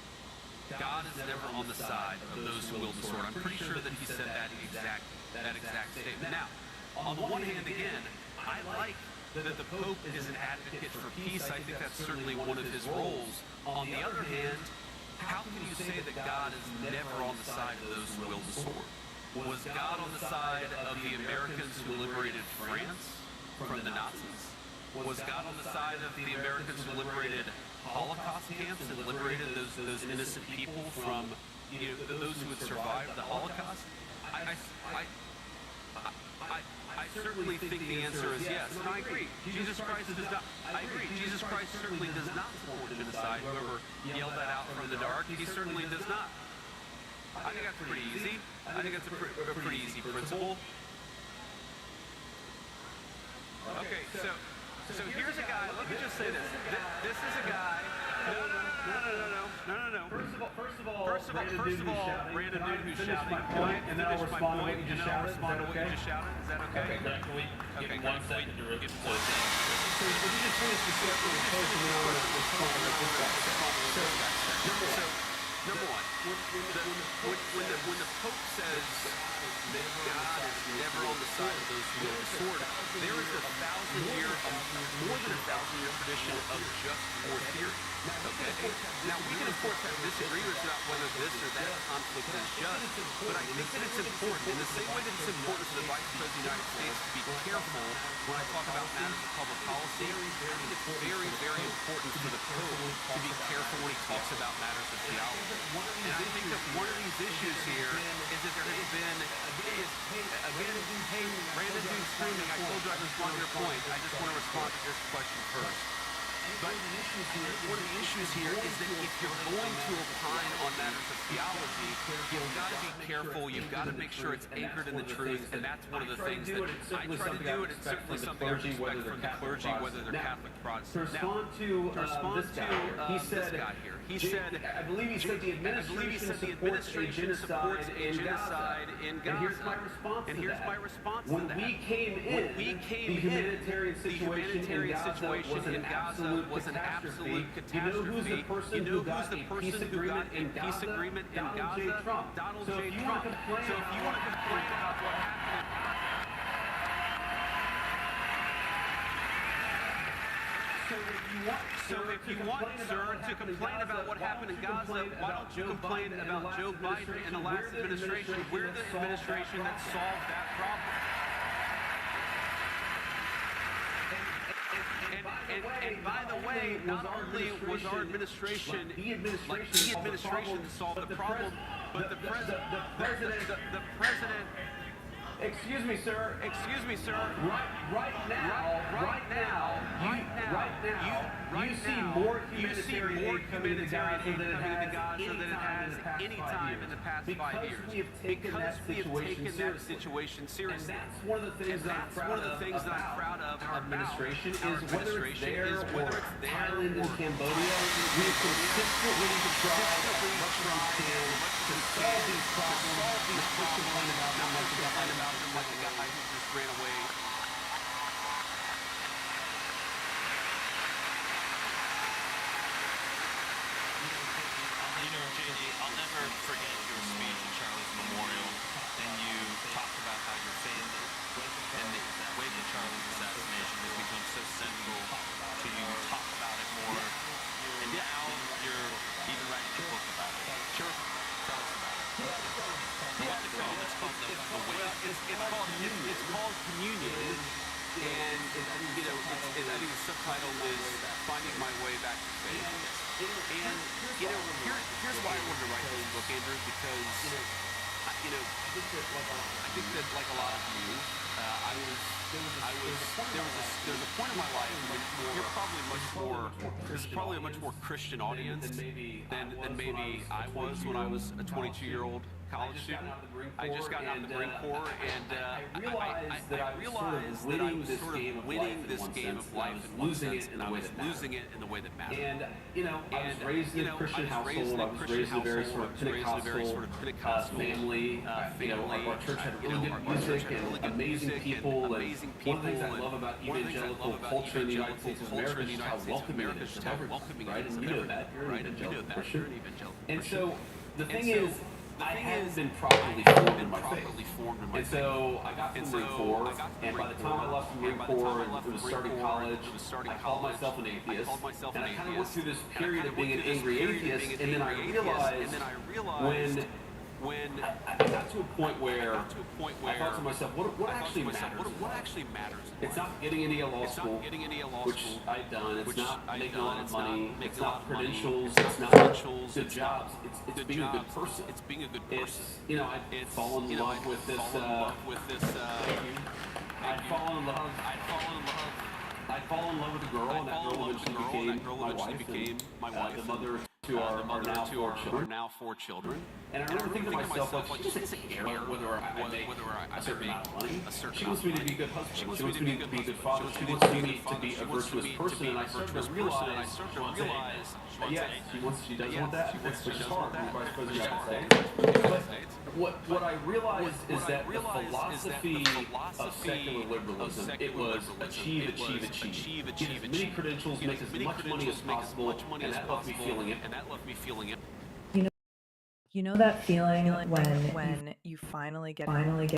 God is never on the side of those who wield the sword. I'm pretty sure that he said that exact statement. Now, on the one hand, again, I like that the Pope is an advocate for peace. I think that's certainly one of his roles. On the other hand, how can you say that God is never on the side of those who wield the sword? Was God on the side of the Americans who liberated France from the Nazis? Was God on the side of the Americans who liberated Holocaust camps and liberated those innocent people from those who had survived the Holocaust? I certainly think the answer is yes, and I agree. Jesus Christ does not. I agree. Jesus Christ certainly does not support genocide. Whoever yelled that out from the dark, he certainly does not. I think that's pretty easy. I think that's a pretty easy principle. Okay, so here's a guy. Let me just say this. This is a guy. No. First of all, random dude who's shouting. And then I'll respond to what you just shouted. Is that okay? Okay, can we give him 1 second to respond? So if you just finish the circle first, and then I'll respond to this guy. So number one, when the Pope says that God is never on the side of those who wield the sword, there is more than a 1,000-year tradition of just war theory. Okay? Now, we can, of course, have disagreements about whether this or that conflict is just, but I think that it's important, in the same way that it's important for the Vice President of the United States to be careful when I talk about matters of public policy. I think it's very, very important for the Pope to be careful when he talks about matters of theology. And I think that one of these issues here is that there has been, hey, random dude screaming, I told you I'd respond to your point. I just want to respond to this question first. But one of the issues here is that if you're going to opine on matters of theology, you've got to be careful, you've got to make sure it's anchored in the truth, and that's one of the things that I try to do, and it's certainly something I expect from the clergy, whether they're Catholic, Protestant. To respond to this guy here. He said, I believe he said the administration supports a genocide in Gaza. And here's my response to that. When we came in, the humanitarian situation in Gaza was an absolute catastrophe. You know who's the person who got a peace agreement in Gaza? Donald J. Trump. So if you want to complain about what happened, So if you want, sir, to complain about what happened in Gaza, why don't you complain about Joe Biden and the last administration? We're the administration that solved that problem. And by the way, not only was our administration like the administration that solved the problem, but the president. Excuse me, sir. Right now, you see more humanitarian aid coming to Gaza than it has any time in the past 5 years. Because we have taken that situation seriously. And that's one of the things that I'm proud of administration is whether it's there or Thailand and Cambodia, we have consistently tried much as we can to solve these problems, not to complain about them like the guy who just ran away. JD, I'll never forget your speech at Charlie's memorial, and you talked about how your family and the way that Charlie's assassination has become so central to you. Talk about it more, and now you're even writing a book about it. Sure. Tell us about it. What's it called? It's called The Way. It's called Communion, and I think the subtitle is Finding My Way Back to Faith. And here's why I wanted to write this book, Andrew, because I think that like a lot of you, there's a point in my life when there's probably a much more Christian audience than maybe I was when I was a 22-year-old college student. I just got out of the Marine Corps, and I realized that I was sort of winning this game of life and losing it in the way that mattered. And I was raised in a Christian household. I was raised in a very sort of Pentecostal family. Our church had really good music and amazing people. And one of the things I love about evangelical culture in the United States of America is how welcoming it is to everyone, right? And you know that. You're an evangelical Christian. And so the thing is, I hadn't been properly formed in my faith. And so I got to the Marine Corps, and by the time I left the Marine Corps and was starting college, I called myself an atheist. And I kind of went through this period of being an angry atheist, and then I realized when when I got to a point where I thought to myself, what actually matters? What actually matters? It's not getting into a law school, which I've done. It's not making a lot of money. It's not credentials. It's not good jobs. It's being a good person. It's being a good person. You know, I've fallen in love with this. I'd fallen in love. I fall in love with a girl, and that girl eventually became my wife, the mother to our now four children. And I remember thinking to myself, like, she doesn't care whether I make a certain amount of money. She wants me to be a good husband. She wants me to be a good father. She wants me to be a virtuous person. And I started to realize, yes, she does want that, which is hard. The vice president got to say. But what I realized is that the philosophy of secular liberalism, it was achieve. Get as many credentials, make as much money as possible, and that left me feeling it. You know that feeling when you finally get provided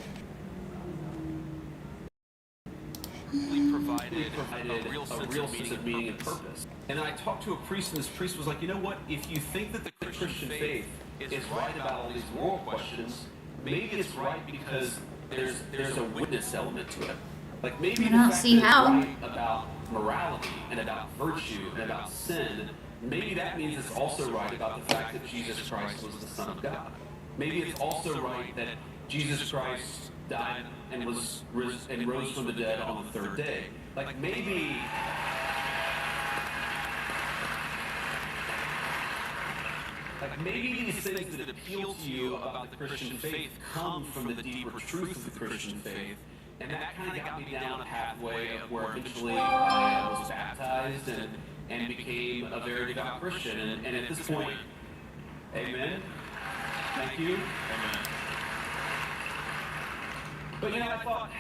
a real sense of meaning and purpose. And then I talked to a priest, and this priest was like, you know what? If you think that the Christian faith is right about all these moral questions, maybe it's right because there's a witness element to it. Like maybe I don't see how. Right about morality and about virtue and about sin. Maybe that means it's also right about the fact that Jesus Christ was the Son of God. Maybe it's also right that Jesus Christ died and rose from the dead on the third day. Like maybe these things that appeal to you about the Christian faith come from the deeper truth of the Christian faith. And that kind of got me down a pathway of where eventually I was baptized and became a very devout Christian. And at this point, amen. Thank you. Amen. But you know, I thought,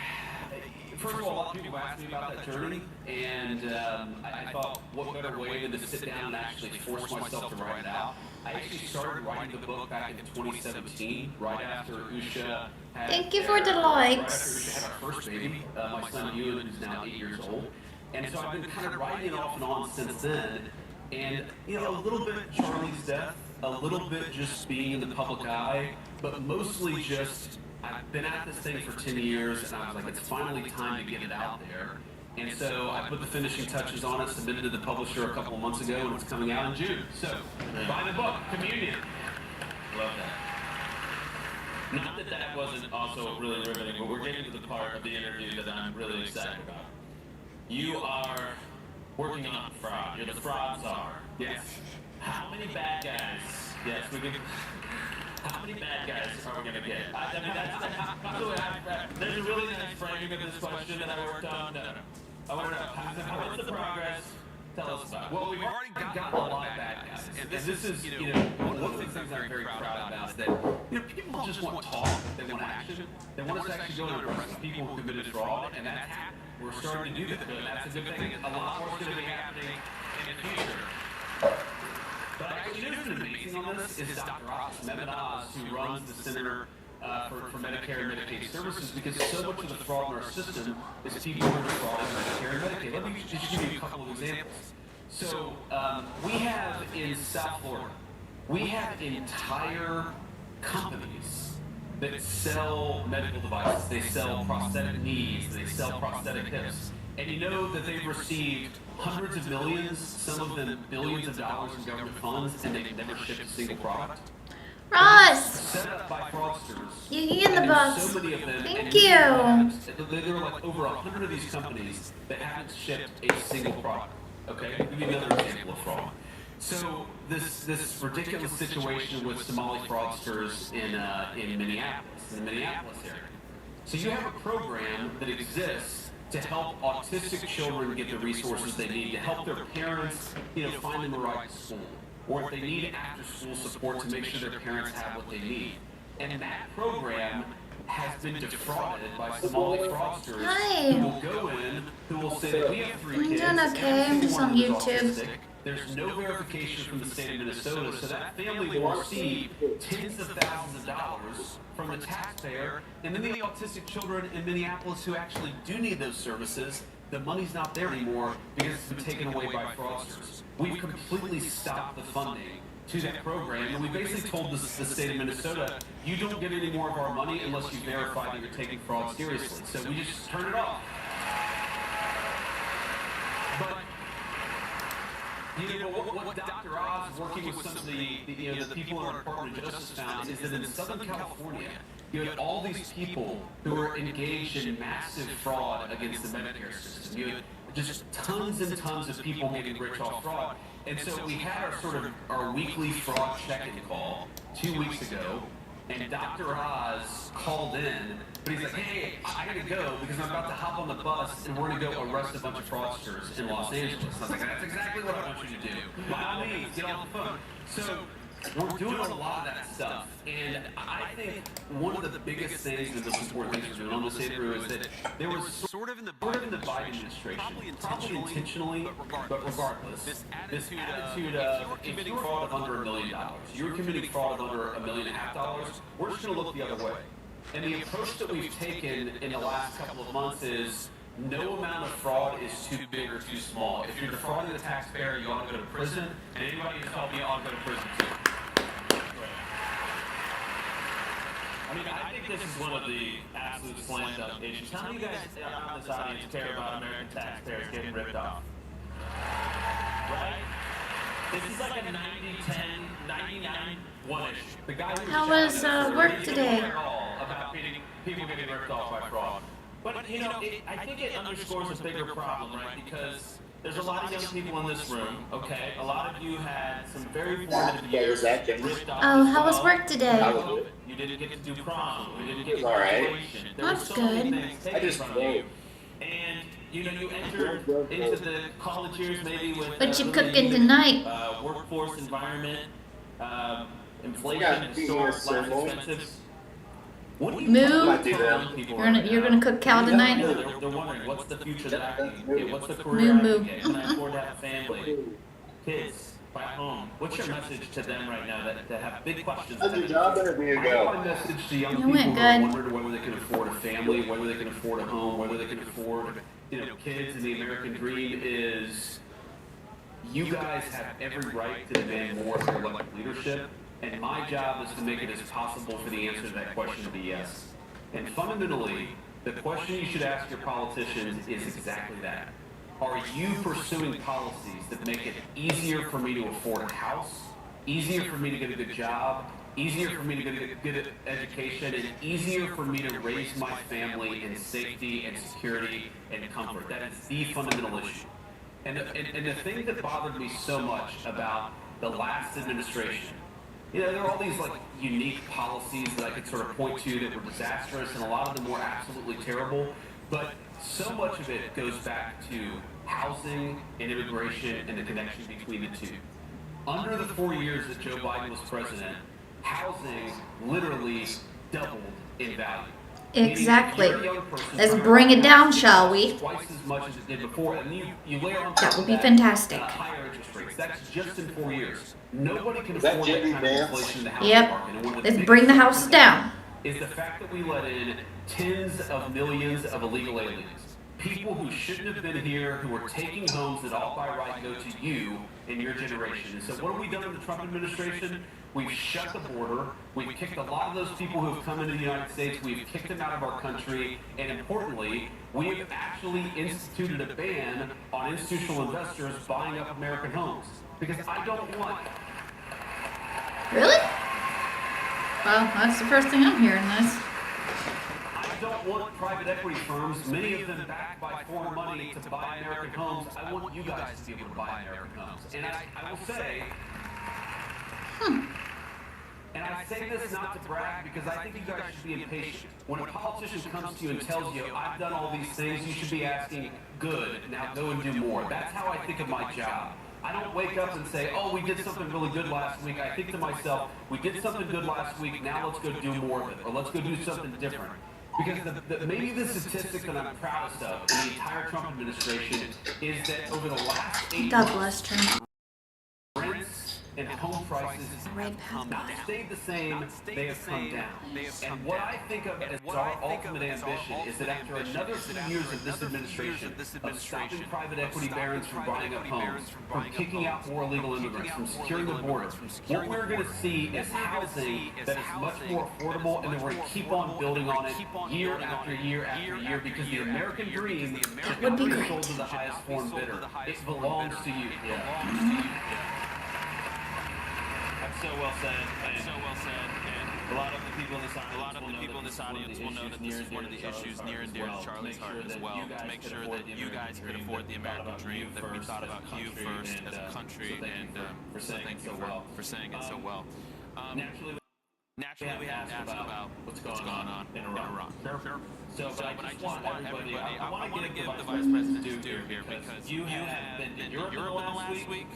first of all, a lot of people asked me about that journey, and I thought, what better way than to sit down and actually force myself to write it out. I actually started writing the book back in 2017, right after Usha had... Thank you for the likes. Right after Usha had our first baby, my son Ewan, who's now 8 years old. And so I've been kind of writing it off and on since then. And, you know, a little bit Charlie's death, a little bit just being in the public eye, but mostly just, I've been at this thing for 10 years, and I was like, it's finally time to get it out there. And so I put the finishing touches on it, submitted to the publisher a couple of months ago, and it's coming out in June. So, buy the book, Communion. Love that. Not that that wasn't also really riveting, but we're getting to the part of the interview that I'm really excited about. You are working on fraud. You're the fraud czar. Yes. How many bad guys? Yes, we can. How many bad guys are we going to get? I mean, there's a really nice framing of this question that I worked on. I want to know, what's the progress? Tell us about it. Well, we've already gotten a lot of bad guys. And this is, you know, one of the things I'm very proud about is that, you know, people don't just want talk, they want action. They want us to actually go and arrest people who committed fraud, and that's happening. We're starting to do that, and that's a good thing. A lot more is going to be happening in the future. But actually, you know who's amazing on this is Dr. Oz, Mehmet Oz, who runs the Center for Medicare and Medicaid Services, because so much of the fraud in our system is people who are defrauding Medicare and Medicaid. Let me just give you a couple of examples. So we have in South Florida, we have entire companies that sell medical devices. They sell prosthetic knees, they sell prosthetic hips. And you know that they've received hundreds of millions, some of them billions of dollars in government funds, and they've never shipped a single product. Ross! Set up by fraudsters. You can get the box. So many of them. Thank you. There are like over 100 of these companies that haven't shipped a single product. Okay? I'll give you another example of fraud. So this ridiculous situation with Somali fraudsters in the Minneapolis area. So you have a program that exists to help autistic children get the resources they need, to help their parents, you know, find them a ride to school, or if they need after-school support to make sure their parents have what they need. And that program has been defrauded by Somali fraudsters who will go in, who will say that we have 3 kids. I'm doing okay. I'm just on YouTube. There's no verification from the state of Minnesota, so that family will receive tens of thousands of dollars from the taxpayer, and then the autistic children in Minneapolis who actually do need those services, the money's not there anymore because it's been taken away by fraudsters. We've completely stopped the funding to that program, and we basically told the state of Minnesota, you don't get any more of our money unless you verify that you're taking fraud seriously. So we just turned it off. But what Dr. Oz, working with some of the people in our Department of Justice, found is that in Southern California, you had all these people who were engaged in massive fraud against the Medicare system. You had just tons and tons of people getting rich off fraud. And so we had our weekly fraud check-in call 2 weeks ago, and Dr. Oz called in, but he's like, hey, I gotta go because I'm about to hop on the bus and we're gonna go arrest a bunch of fraudsters in Los Angeles. I was like, that's exactly what I want you to do. By all means, get off the phone. So we're doing a lot of that stuff, and I think one of the biggest things and the most important things we're doing on this interview is that there was sort of in the Biden administration, probably intentionally, but regardless, this attitude of if you're fraud of under $1 million, you're committing fraud of under $1.5 million, we're just going to look the other way. And the approach that we've taken in the last couple of months is no amount of fraud is too big or too small. If you're defrauding the taxpayer, you ought to go to prison, and anybody who's helping you ought to go to prison too. I mean, I think this is one of the absolute slam dunk issues. How many of you guys out in this audience care about American taxpayers getting ripped off? Right? This is like a 90-10, 99-1 issue. The guy who How was work today? About people getting ripped off by fraud. But, I think it underscores a bigger problem, right? Because there's a lot of young people in this room, okay? A lot of you had some very formative years. Oh, how was work today? You didn't get to do prom. You didn't get to graduation. That's good. I just played. And, you entered into the college years maybe with... What you cooking tonight? Workforce environment, inflation, historic life expenses. What do you You're gonna cook cow tonight? They're wondering what's the future that I can get, what's the career I can get, can I afford to have a family, kids, buy a home? What's your message to them right now that have big questions? How's your job interview go? My message to young people who are wondering whether they can afford a family, whether they can afford a home, whether they can afford, kids and the American dream is, you guys have every right to demand more of your elected leadership. And my job is to make it as possible for the answer to that question to be yes. And fundamentally, the question you should ask your politicians is exactly that. Are you pursuing policies that make it easier for me to afford a house, easier for me to get a good job, easier for me to get a good education, and easier for me to raise my family in safety and security and comfort? That is the fundamental issue. And the thing that bothered me so much about the last administration, there are all these unique policies that I could sort of point to that were disastrous, and a lot of them were absolutely terrible. But so much of it goes back to housing and immigration and the connection between the two. Under the 4 years that Joe Biden was president, housing literally doubled in value. Exactly. Let's bring it down, shall we? Twice as much as it did before, and you layer on That would be fantastic. Higher interest rates. That's just in 4 years. Nobody can afford that kind of inflation in the housing Yep. market. And one of Let's biggest bring the house down. Is the fact that we let in tens of millions of illegal aliens. People who shouldn't have been here, who are taking homes that all by right go to you and your generation. And so what have we done in the Trump administration? We've shut the border. We've kicked a lot of those people who have come into the United States. We've kicked them out of our country. And importantly, we have actually instituted a ban on institutional investors buying up American homes. Because I don't want... Really? Well, that's the first thing I'm hearing this. I don't want private equity firms, many of them backed by foreign money, to buy American homes. I want you guys to be able to buy American homes. And I will say... And I say this not to brag, because I think you guys should be impatient. When a politician comes to you and tells you, I've done all these things, you should be asking, good, now go and do more. That's how I think of my job. I don't wake up and say, oh, we did something really good last week. I think to myself, we did something good last week, now let's go do more of it, or let's go do something different. Because maybe the statistic that I'm proudest of in the entire Trump administration is that over the last 8 God bless Trump. rents and home prices have come down. Stayed the same, they have come down. And what I think of as our ultimate ambition is that after another few years of this administration, of stopping private equity barons from buying up homes, from kicking out more illegal immigrants, from securing the border, what we're going to see is housing that is much more affordable, and then we're going to keep on building on it year after year after year, because the American dream should not be sold to the highest form bidder. It belongs to you. That's so well said. And a lot of the people in this audience will know that this is one of the issues near and dear to Charlie's heart as well. To make sure that you guys could afford the American dream, that we thought about you first as a country, and for saying it so well. Naturally, we have to ask about what's going on in Iraq. So, but I just want everybody, I want to give the Vice President his due here, because you have been in Europe the last week,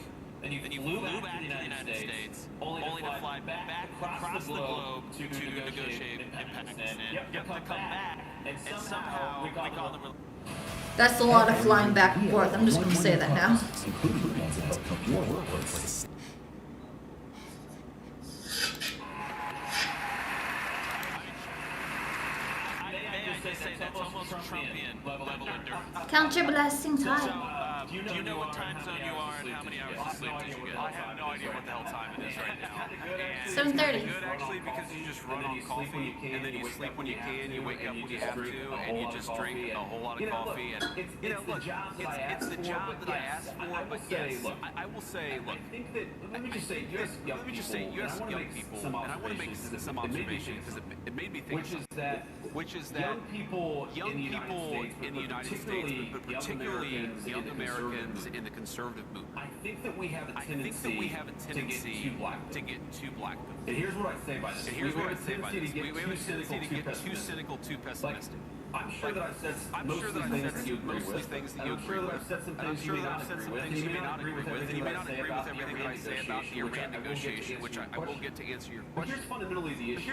then you flew back to the United States, only to fly back across the globe to negotiate in Pakistan. You have to come back, and somehow we call them. That's a lot of flying back and forth. I'm just going to say that now. That's almost Trumpian level endurance. Count your blessings high. Do you know what time zone you are and how many hours of sleep did you get? I have no idea what the hell time it is right now. 7:30. Good actually, because you just run on coffee, and then you sleep when you can, you wake up when you have to, and you just drink a whole lot of coffee. And you know, look, it's the job that I asked for. But yes, I will say, look, let me just say, you have some young people, and I want to make some observations because it made me think. Which is that young people in the United States, but particularly young Americans in the conservative movement, I think that we have a tendency to get too black. And here's what I say by this. We have a tendency to get too cynical, too pessimistic. I'm sure that I've said most of the things that you agree with. I'm sure that I've said some things you may not agree with. And you may not agree with everything that I say about the Iran negotiation, which I will get to answer your question. But here's fundamentally the issue.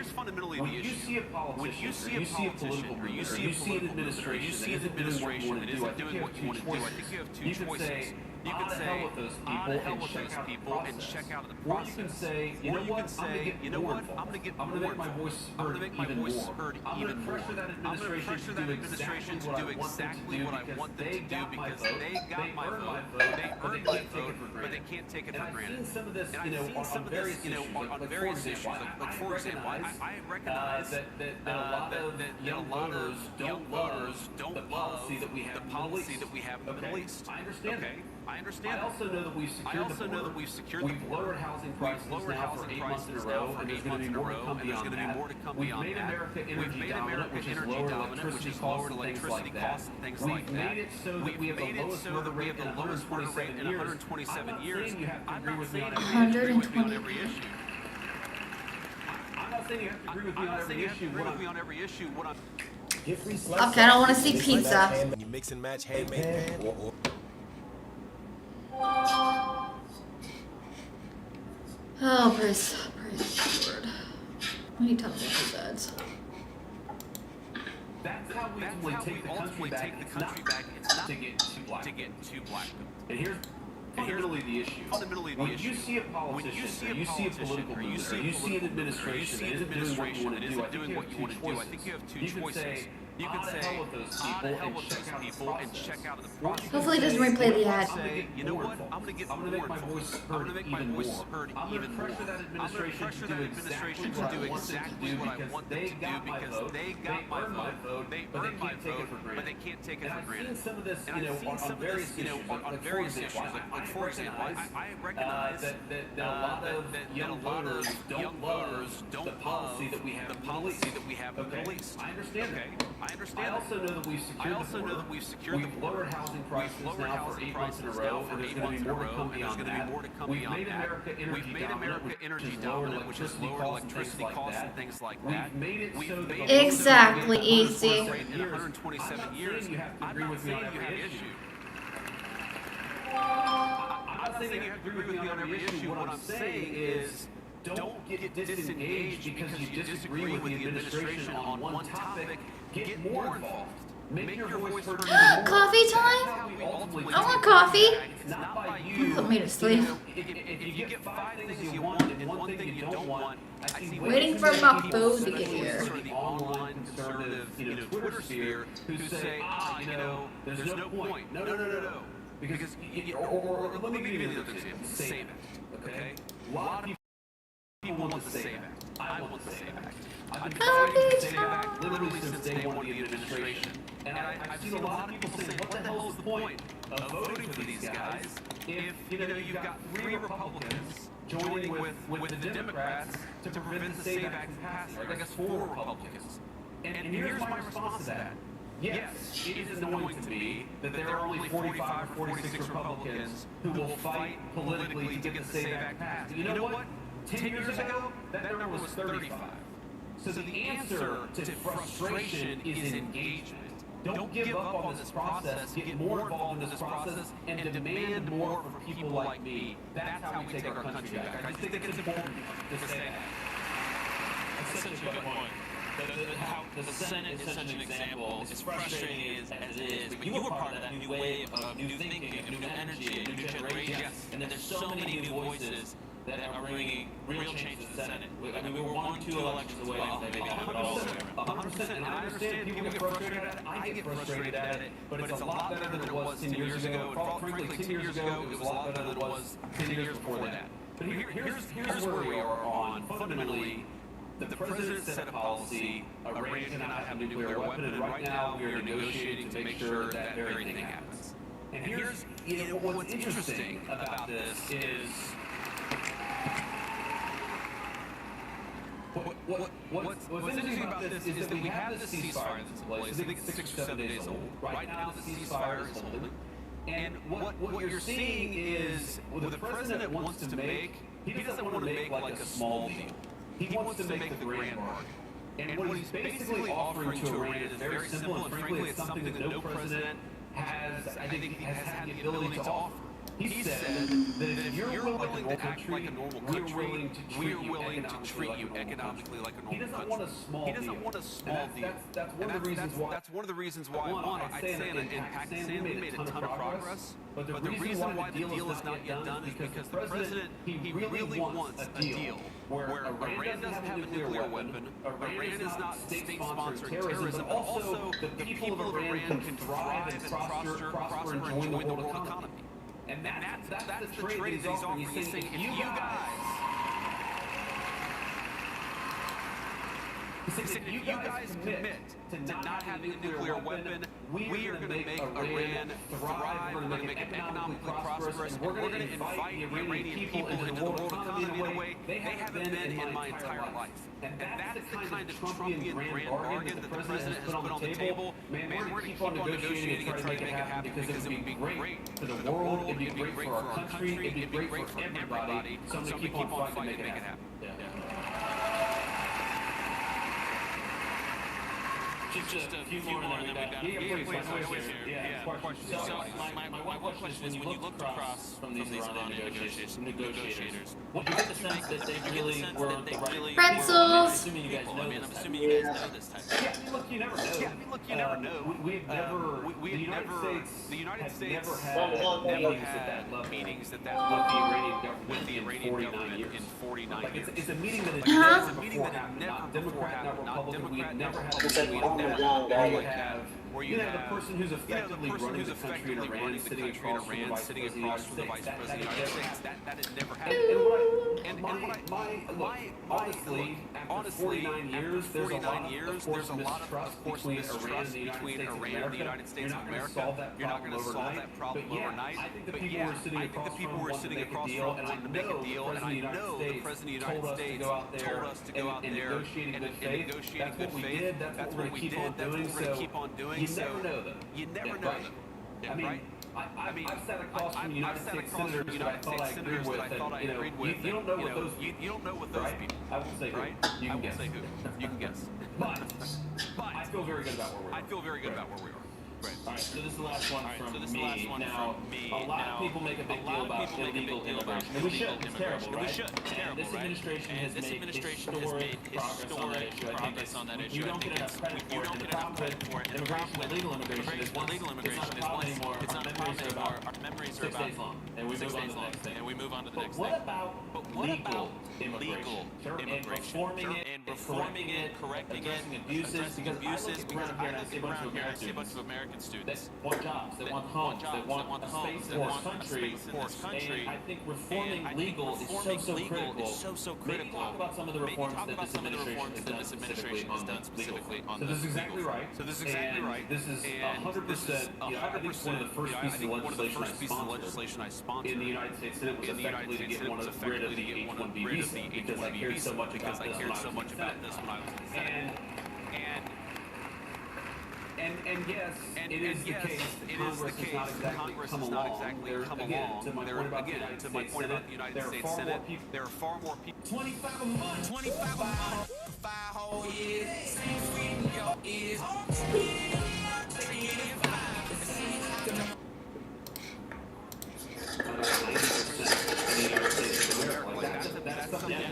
When you see a politician, or you see a political leader, or you see an administration that isn't doing what you want to do, I think you have two choices. You can say, hell with those people and check out of the process. Or you can say, you know what, I'm going to make my voice heard even more. I'm going to pressure that administration to do exactly what I want them to do, because they got my vote, they earned my vote, but they can't take it for granted. And I've seen some of this, on various issues. Like for example, I recognize that a lot of young voters don't love the policy that we have in the Middle East. I understand that. I also know that we've secured the border. We've lowered housing prices now for 8 months in a row, and there's going to be more to come beyond that. We've made America energy dominant, which has lowered electricity costs and things like that. We've made it so that we have the lowest murder rate in 127 years. I'm not saying you have to agree with me on every issue. I'm not saying you have to agree with me on every issue. Okay, I don't want to see pizza. You mix and match handmade pan or Oh, praise the Lord. How many times have I said? That's how we ultimately take the country back. It's not to get too black. And here's fundamentally the issue. When you see a politician, or you see a political leader, or you see an administration that isn't doing what you want to do, I think you have two choices. You can say, hell with those people and check out of the process. Hopefully it doesn't replay the ad. You know what? I'm going to make my voice heard even more. I'm going to pressure that administration to do exactly what I want them to do, because they got my vote, but they can't take it for granted. And I've seen some of this, on various issues. Like for example, I recognize that a lot of young voters don't love the policy that we have in the Middle East. I understand that. I also know that we've secured the border. We've lowered housing prices now for 8 months in a row, and there's going to be more to come beyond that. We've made America energy dominant, which has lowered electricity costs and things like that. We've made it so that exactly, easy. In 127 years, I'm not saying you have an issue. I'm not saying you have to agree with me on every issue. What I'm saying is, don't get disengaged because you disagree with the administration on one topic. Get more involved. Make your voice heard. Coffee time? I want coffee. Put me to sleep. If you get 5 things you want and 1 thing you don't want, I see Waiting for my food to get here. the online conservative, Twitter sphere who say, there's no point. No. Because, or let me give you another example. The SAVE Act, okay? A lot of people want the SAVE Act. I want the SAVE Act. I've been fighting for the SAVE Act literally since day one of the administration. And I've seen a lot of people saying, what the hell is the point of voting for these guys if, you've got 3 Republicans joining with the Democrats to prevent the SAVE Act from passing, or I guess 4 Republicans. And here's my response to that. Yes, it is annoying to me that there are only 45 or 46 Republicans who will fight politically to get the SAVE Act passed. You know what? 10 years ago, that number was 35. So the answer to frustration is engagement. Don't give up on this process. Get more involved in this process and demand more from people like me. That's how we take our country back. I just think it's important to say that. That's such a good point. How the Senate is such an example, as frustrating as it is, but you were part of that new wave of new thinking, of new energy, a new generation, and there's so many new voices that are bringing real change to the Senate. I mean, we were 1 or 2 elections away from maybe having it all together. 100%, and I understand people get frustrated at it, I get frustrated at it, but it's a lot better than it was 10 years ago. Frankly, 10 years ago, it was a lot better than it was 10 years before that. But here's where we are on, fundamentally, the president set a policy, Iran cannot have a nuclear weapon, and right now we are negotiating to make sure that very thing happens. And here's, what's interesting about this is, what's interesting about this is that we have this ceasefire that's in place. I think it's 6 or 7 days old. Right now the ceasefire is holding. And what you're seeing is, what the president wants to make, he doesn't want to make like a small deal. He wants to make the grand bargain. And what he's basically offering to Iran is very simple, and frankly, it's something that no president has, I think, has had the ability to offer. He said that if you're willing to act like a normal country, we're willing to treat you economically like a normal country. He doesn't want a small deal. He doesn't want a small deal. That's one of the reasons why. That's one of the reasons why. I'd say in Pakistan we made a ton of progress, but the reason why the deal is not yet done is because the president, he really wants a deal where Iran doesn't have a nuclear weapon, Iran is not state-sponsored terrorism, but also the people of Iran can thrive and prosper and join the world economy. And that's the trade that he's offering. He's saying, if you guys commit to not having a nuclear weapon, we are going to make Iran thrive, we're going to make it economically prosperous, and we're going to invite the Iranian people into the world economy in a way they haven't been in my entire life. And that's the kind of Trumpian grand bargain that the president has put on the table. Man, we're going to keep on negotiating and trying to make it happen because it would be great for the world, it would be great for our country, it would be great for everybody. So I'm going to keep on fighting to make it happen. Just a few more and then we got questions. So my question is, when you look across from these Iranian negotiators, what you get the sense that they really were the right Pretzels. I'm assuming you guys know this type of Yeah, I mean, look, you never know. We've never, the United States has never had meetings at that level with the Iranian government in 49 years. It's a meeting that has not Democrat, not Republican. We've never had a meeting where you have the person who's effectively running the country in Iran sitting across from the vice president of the United States. That has never happened. And honestly, after 49 years, there's a lot of mistrust between Iran and the United States of America. You're not going to solve that problem overnight. I think the people who are sitting across from wanted to make a deal, and I know the President of the United States told us to go out there and negotiate in good faith. That's what we did. That's what we're going to keep on doing. You never know them. You never know them. I mean, I've sat across from United States senators that I thought I agreed with, and you don't know what those people. You don't know what those people. I won't say who. You can guess. But I feel very good about where we are. I feel very good about where we are. Alright, so this is the last one from me. Now, a lot of people make a big deal about illegal immigration. And we should. It's terrible, right? And this administration has made historic progress on that issue. I think we don't get enough credit for it. And the problem with immigration, illegal immigration, is once it's not a problem anymore, our memories are about 6 days long. And we move on to the next thing. But what about legal immigration? And reforming it, correcting abuses, because I look around here and I see a bunch of American students that want jobs, that want homes, that want a space in this country. And I think reforming legal is so critical. Maybe talk about some of the reforms that this administration has done specifically on this. So this is exactly right. And this is 100%, I think it's one of the first pieces of legislation I sponsored in the United States Senate was effectively to get rid of the H-1B visa, because I cared so much about this when I was in the Senate. And yes, it is the case that Congress has not exactly come along. To my point about the United States Senate, there are far more people. 25 a month. 25 a month. 5 whole years. Same freedom, yo, is.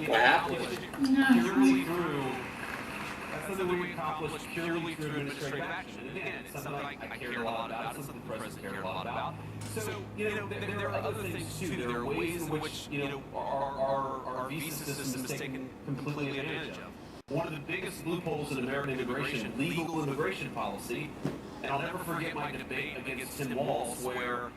What happened? That's something we accomplished purely through administrative action. And again, it's something I cared a lot about. It's something the president cared a lot about. So, there are other things too. There are ways in which, our visa system is taken completely advantage of. One of the biggest loopholes in American immigration, legal immigration policy, and I'll never forget my debate against Tim Walz, where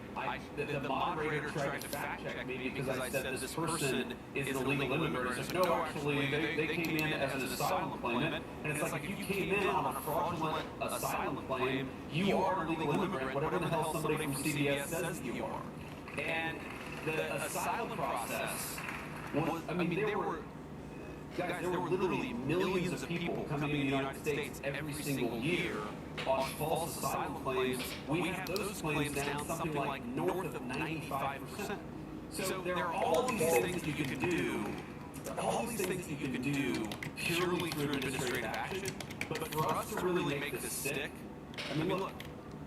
the moderator tried to fact check me because I said this person is an illegal immigrant. I said, no, actually, they came in as an asylum claimant. And it's like, if you came in on a fraudulent asylum claim, you are a legal immigrant, whatever the hell somebody from CBS says you are. And the asylum process was, there were literally millions of people coming to the United States every single year on false asylum claims. We have those claims down something like north of 95%. So there are all these things that you can do. All these things that you can do purely through administrative action. But for us to really make this stick, look,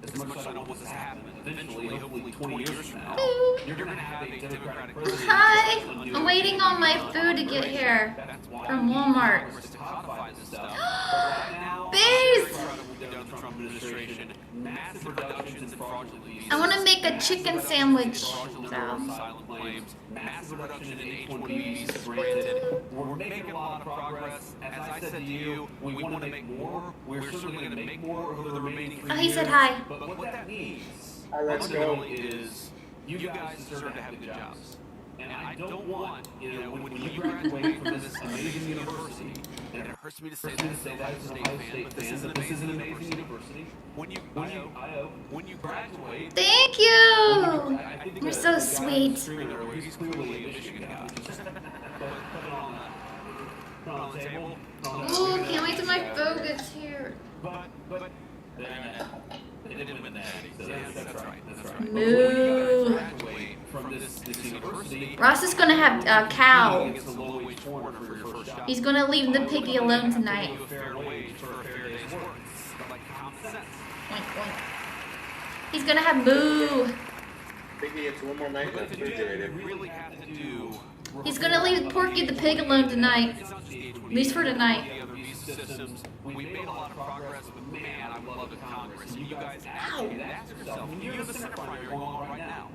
as much as I don't want this to happen, eventually, hopefully 20 years from now, you're going to have a Democratic president. Hi! I'm waiting on my food to get here from Walmart. Bees! I want to make a chicken sandwich. So. Massive reduction in H-1B visas granted. We're making a lot of progress. As I said to you, we want to make more. We're certainly going to make more over the remaining 3 years. Oh, he said hi. But what that means, fundamentally, is you guys deserve to have good jobs. And I don't want, when you graduate from this amazing university, and it hurts me to say that as an Ohio State fan, but this is an amazing university. When you graduate, thank you! You're so sweet. he's clearly a Michigan guy. Put on the table. Oh, can't wait till my food gets here. But they didn't win that. That's right. Moo. From this university, Ross is gonna have a cow. He's gonna leave the piggy alone tonight. He's gonna have moo. Piggy gets one more night in the refrigerator. He's gonna leave Porky the pig alone tonight. At least for tonight. We made a lot of progress, but man, I love the Congress. And you guys actually ask yourself, when you're in the Senate primary going on right now,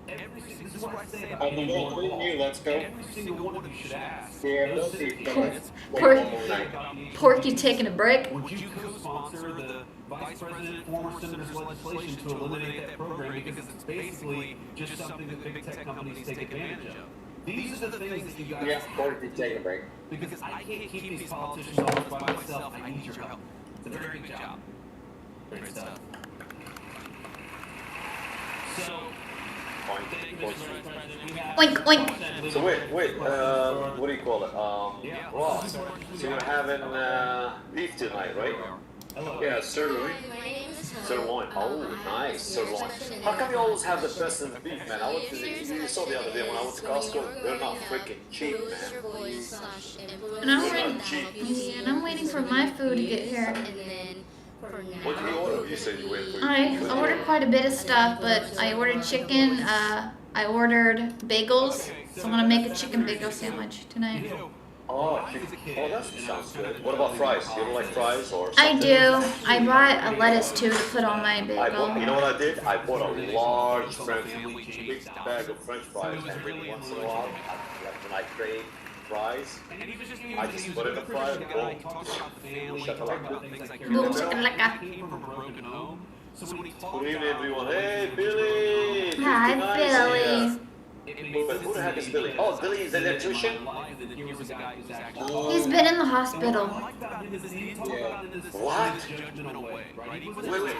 this is what I say about Let's go. every single one of you should ask. Porky taking a break. Would you co-sponsor the Vice President, former Senator's legislation to eliminate that program because it's basically just something that big tech companies take advantage of? These are the things that you guys Yes, Porky, take a break. Because I can't keep these politicians always by myself. I need your help. It's a very good job. Great stuff. So, Oink, oink. So wait, what do you call it? Ross. So you're having beef tonight, right? Yeah, sirloin. Sirloin. Oh, nice sirloin. How come you always have the best in the beef, man? You saw the other day when I went to Costco. They're not freaking cheap, man. And I'm waiting for my food to get here. What did you order? You said you went for. I ordered quite a bit of stuff, but I ordered chicken. I ordered bagels. So I'm gonna make a chicken bagel sandwich tonight. Oh, that sounds good. What about fries? You don't like fries or I something? do. I bought a lettuce too to put on my bagel. You know what I did? I bought a large big bag of French fries, and then once in a while, when I crave fries, I just put in a fry and boom. Boom shakalaka. Good evening, everyone. Hey, Billy! Hi, Billy. But who the heck is Billy? Oh, Billy is the electrician? He's been in the hospital. What? Wait.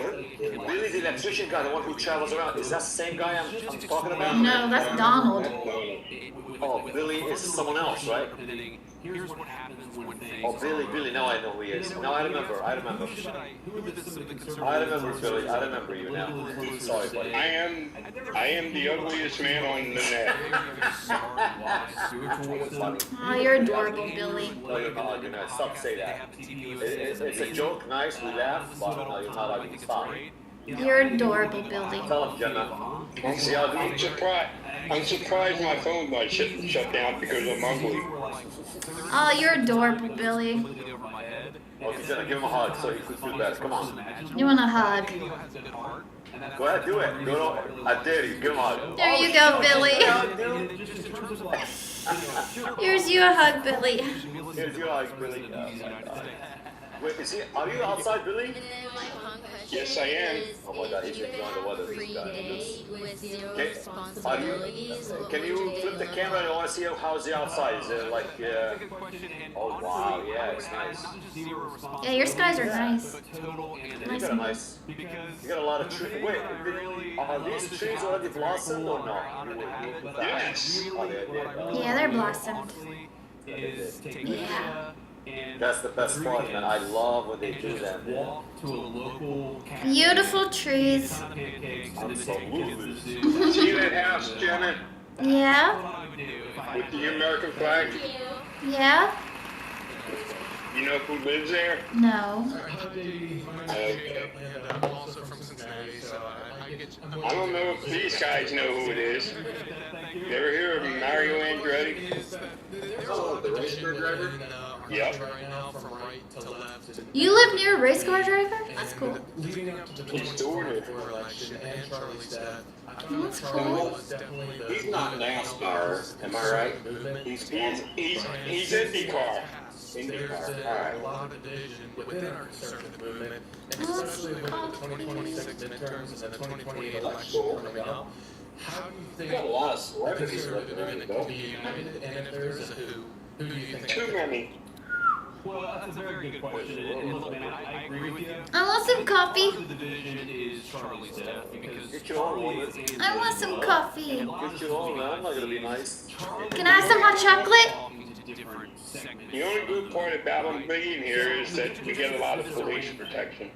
Billy the electrician guy, the one who travels around. Is that the same guy I'm talking about? No, that's Donald. Oh, Billy is someone else, right? Oh, Billy, now I know who he is. Now I remember. I remember Billy, I remember you now. Sorry, buddy. I am the ugliest man on the net. Oh, you're adorable, Billy. No, you're not. You're not. Stop saying that. It's a joke, nice, we laugh, but no, you're not ugly. Stop. You're adorable, Billy. Tell him, Jenna. I'm surprised my phone got shut down because I'm ugly. Oh, you're adorable, Billy. Okay, Jenna, give him a hug so he could feel better. Come on. You want a hug? Go ahead, do it. I dare you. Give him a hug. There you go, Billy. Here's you a hug, Billy. Here's your hug, Billy. Oh, my God. Wait, are you outside, Billy? Yes, I am. Oh my God, he's enjoying the weather. This guy. Can you flip the camera? I want to see how's the outside. Is it like? Oh wow, yeah, it's nice. Yeah, your skies are nice. You got a nice. You got a lot of trees. Wait, are these trees already blossomed or no? Yes. Oh, they did. Yeah, they're blossomed. Yeah. That's the best part, man. I love when they do that, man. Beautiful trees. Absolutely. See that house, Jenna? Yeah? With the American flag? Yeah? You know who lives there? No. Okay. I don't know if these guys know who it is. You ever hear of Mario Andretti? Oh, the race car driver? Yep. You live near a race car driver? That's cool. He's doing it. That's cool. He's not NASCAR, am I right? He's IndyCar. IndyCar. All right. Within our conservative movement, and Oh, especially with the 2026 midterms and the 2028 election coming up, how do you think Got a lot of celebrities conservative living movement there, can be united? And if there's a who do you think? Too many. Well, that's a very good question. And look, man, I agree with you. I want some coffee. The division is Charlie's death because Get your own, woman. I want some coffee. Get your own, man. I'm not gonna be nice. Can I have some hot chocolate? The only good part about him being here is that we get a lot of police protection.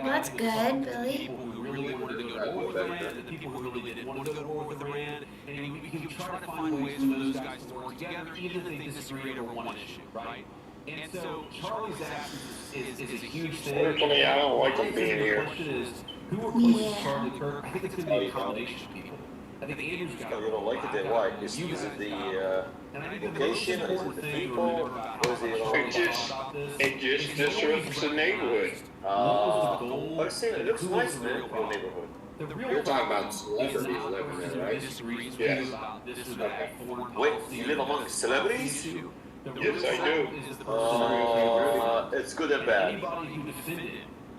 That's good, Billy. Who really wanted to go to war with Iran, the people who really didn't want to go to war with Iran, and we can try to find ways for those guys to work together, even if they disagree over one issue, right? And so Charlie's absence is a huge thing. Personally, I don't like him being here. The question is, who replaces Charlie Kirk? I think it's going to be a combination of people. I think Andrew's got You don't like it, then why? Is it the location? Is it the people? Or is it It just disrupts the neighborhood. But see, it looks nice, man, your neighborhood. You're talking about celebrities living there, right? Yes. Wait, you live among celebrities? Yes, I do. It's good and bad.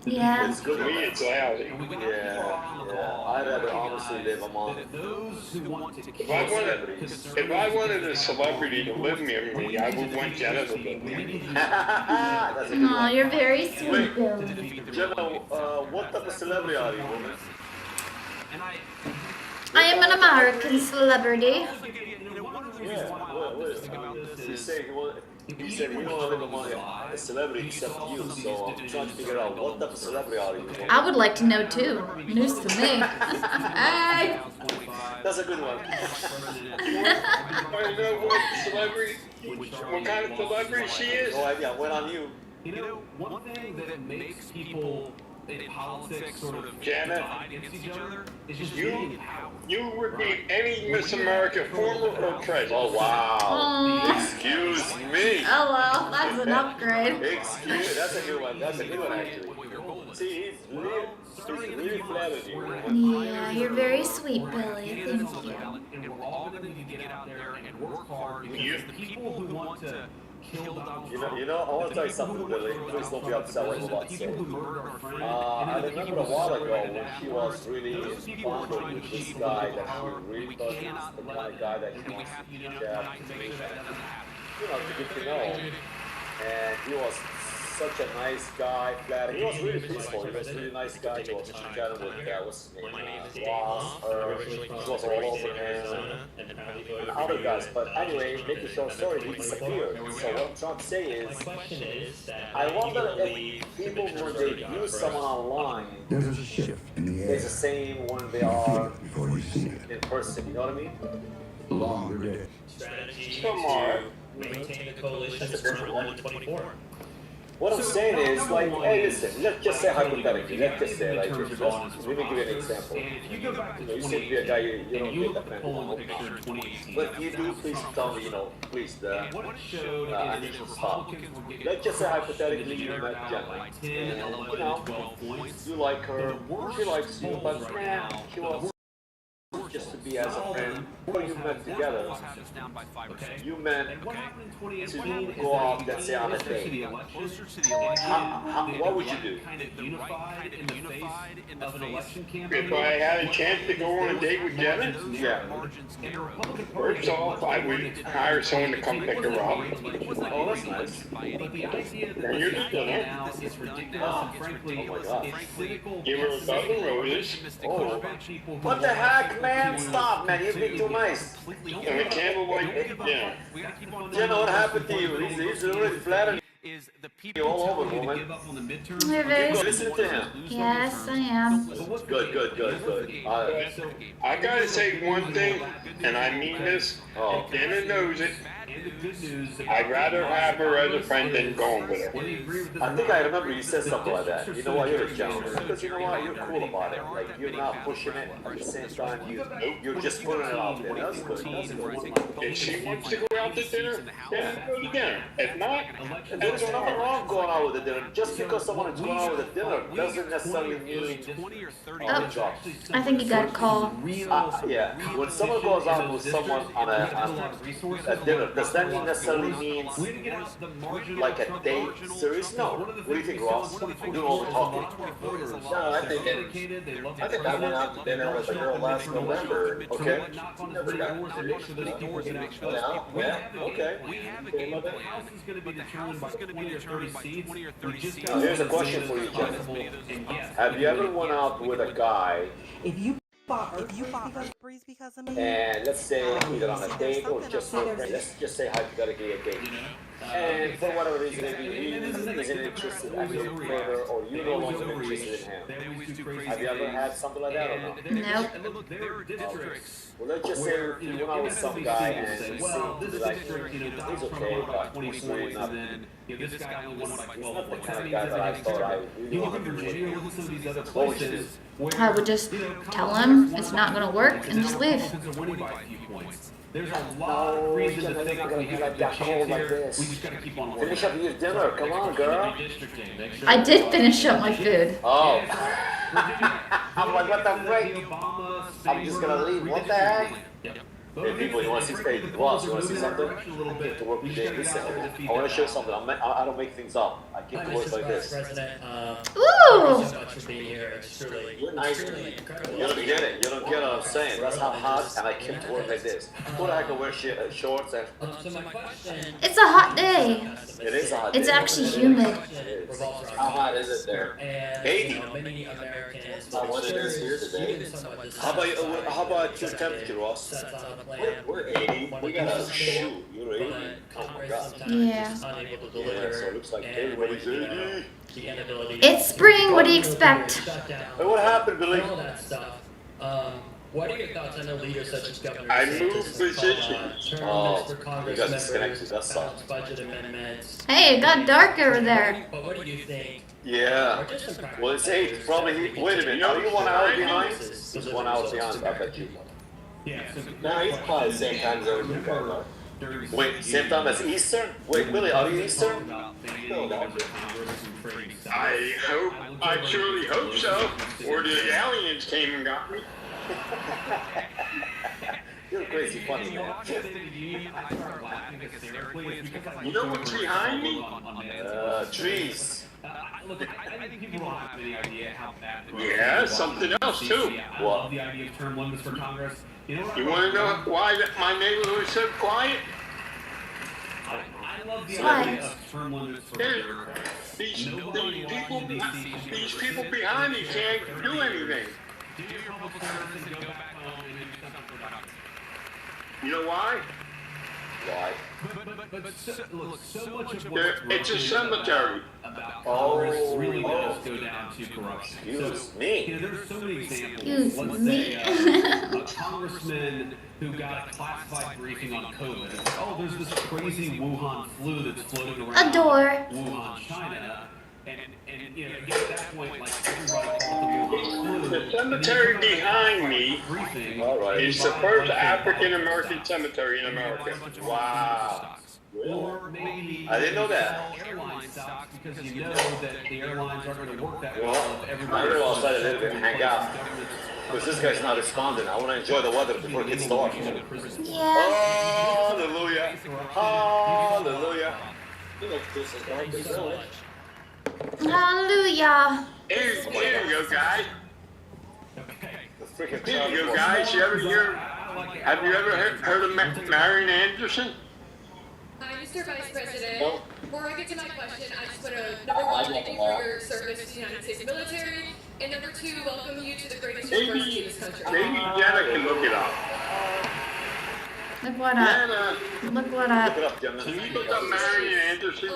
Yeah. It's good. To me, it's lousy. Yeah. I'd rather honestly live among If I wanted a celebrity to live near me, I would want Jenna to live near me. That's a good Aw, one. you're very sweet, Billy. Jenna, what type of celebrity are you, woman? I am an American celebrity. He said we don't live among a celebrity except you, so I'm trying to figure out what type of celebrity are you? I would like to know too. News to me. Hey. That's a good one. I know what celebrity, what kind of celebrity she is. No idea. Went on you. You know, one thing that makes people in politics sort of Janet, divide against each other is just you being power. you would beat any Miss America, former or present. Oh, wow. Aw. Excuse me. Oh well, that's an upgrade. Excuse me. That's a good one. That's a good one, actually. See, he's really flattered you. Yeah, you're very sweet, Billy. Thank you. And we're all going to need to get out there and work hard because the people who want to kill Donald Trump. You know, I want to tell you something, Billy. Please don't be upset with what I'm saying. I remember a while ago when she was really bonded with this guy that she really thought was the kind of guy that she wants to chat to me, to get to know. And he was such a nice guy, flat. He was really peaceful. He was a really nice guy. He was chatting with, what's his name, Ross, he was all over him, and other guys. But anyway, make a short story, he disappeared. So what I'm trying to say is, I wonder if people, when they use someone online, There's a shift in the air. it's the same when they are Before you see it. in person, you know what I mean? Longer day. Strategy Tomorrow. to maintain the coalition is currently 124. What I'm saying is, like, hey, listen, let's just say hypothetically, let's just say, like, let me give you an example. You seem to be a guy, you don't get that kind of thing. But you do, please tell me, please, I need to stop. Let's just say hypothetically you met Gemma, and, you like her, she likes you, but man, she wants just to be as a friend. When you met together, you meant to go out, let's say, on a date. What would you do? If I had a chance to go on a date with Janet, Yeah. first off, I would hire someone to come pick her up. Oh, that's nice. Then you're just dinner. Oh my God. Give her a dozen roses. Oh, what the heck, man? Stop, man. You've been too nice. And a candlelight dinner. You know what happened to you? He's really flattering you all over, woman. You're very Listen to him. Yes, I am. Good. I gotta say one thing, and I mean this, Janet knows it. I'd rather have her as a friend than going with her. I think I remember you said something like that. You know what? You're a gentleman. Because you know what? You're cool about it. Like, you're not pushing it. At the same time, you're just putting it out there. That's good. That's good. If she wants to go out to dinner, yeah, go to dinner. If not, There's nothing wrong going out with a dinner. Just because someone is going out with a dinner doesn't necessarily mean Oh, I think you got a call. yeah. When someone goes out with someone on a dinner, does that mean necessarily means like a date? Serious? No. What do you think, Ross? We're doing all the talking. No, I think I went out to dinner with a girl last November. Okay. Never got no, Yeah. Okay. Now, here's a question for you, Jen. Have you ever went out with a guy If you bought breeze because of me, and let's say either on a date or just for a friend, let's just say hypothetically a date, and for whatever reason maybe he isn't interested in you further or you no longer interested in him. Have you ever had something like that or not? Nope. Well, let's just say if you went out with some guy and it seemed like he's okay, but he's really not. He's not the kind of guy that I thought I really wanted to be with. What would you do? I would just tell him it's not gonna work and just leave. There's a lot of reasons to think not gonna we be have like a that chance cold like here. this. We just gotta keep on working. Finish up your dinner. Come on, girl. I did finish up my food. Oh. I'm like, what the freak? I'm just gonna leave. What the heck? Hey, people, you want to see? Hey, boss, you want to see something? I came to work today. Listen, I want to show something. I don't make things up. I came to work like this. President, Ooh! thank you so much for being here. It's truly, You're nice to me. You don't get it. You don't get what I'm saying. That's how hot, and I came to work like this. Who the heck can wear shorts and? so my question, It's a hot day. It is a hot day. It's actually humid. revolves around How hot is it there? and 80. many Americans Not what it is here today. How about your temperature, Ross? sets on a plan. We're 80. We got a shoot. You're 80. But Oh my Congress God. sometimes Yeah. is unable to Yeah, deliver. so it looks like and everybody's with, 80. the inability It's spring, what do you expect? Hey, what happened, Billy? all that stuff. What are your thoughts on a leader such as Governor I DeSantis moved positions. term limits for Congress you guys members, disconnected, that's all. balanced budget amendments? Hey, it got dark over there. But what do you think? Yeah. Well, it's 8. Probably. Wait a minute. Are you 1 hour behind? He's 1 hour behind. I bet you. No, he's probably the same time zone you guys are. Wait, same time as Eastern? Wait, Willie, are you Eastern? I truly hope so. Or the aliens came and got me. You're crazy funny, man. You know what's behind me? Trees. Look, I think people don't have any idea how bad. Yeah, something else too. What? The idea of term limits for Congress. You want to know why my neighborhood is so quiet? I love the Why? idea of term limits for These people behind me can't do anything. do your public service and go back home and do something productive. You know why? Why? Look, so much of It's a cemetery. about Congress really does go down to corruption. Excuse me. You know, there's so many examples. Excuse Let's me. say a congressman who got a classified briefing on COVID. Oh, there's this crazy Wuhan flu that's floating around Adore. Wuhan, China. And you know, again, at that point, like, everybody called it the Wuhan flu. The cemetery behind me is the first African American cemetery in America. Wow. Or maybe I didn't know that. airline stocks because you know that the airlines aren't going to work that well Well, if I'm everybody. gonna go outside a little bit and hang out. Because this guy's not responding. I want to enjoy the weather before it gets dark. Yeah. Hallelujah. Hallelujah. You look just as dark as so much. Hallelujah. Here you go, guys. The freaking Here you go, guys. Have you ever heard of Marion Anderson? Hi, Mr. Vice President. No. Before I get to my question, I just want to, number one, thank you for your service to the United States military, and number two, welcome you to the greatest university in this country. Maybe Jenna can look it up. Look what up. Jenna, Look what Look up. it up, Gemma. can you look up Marion Anderson?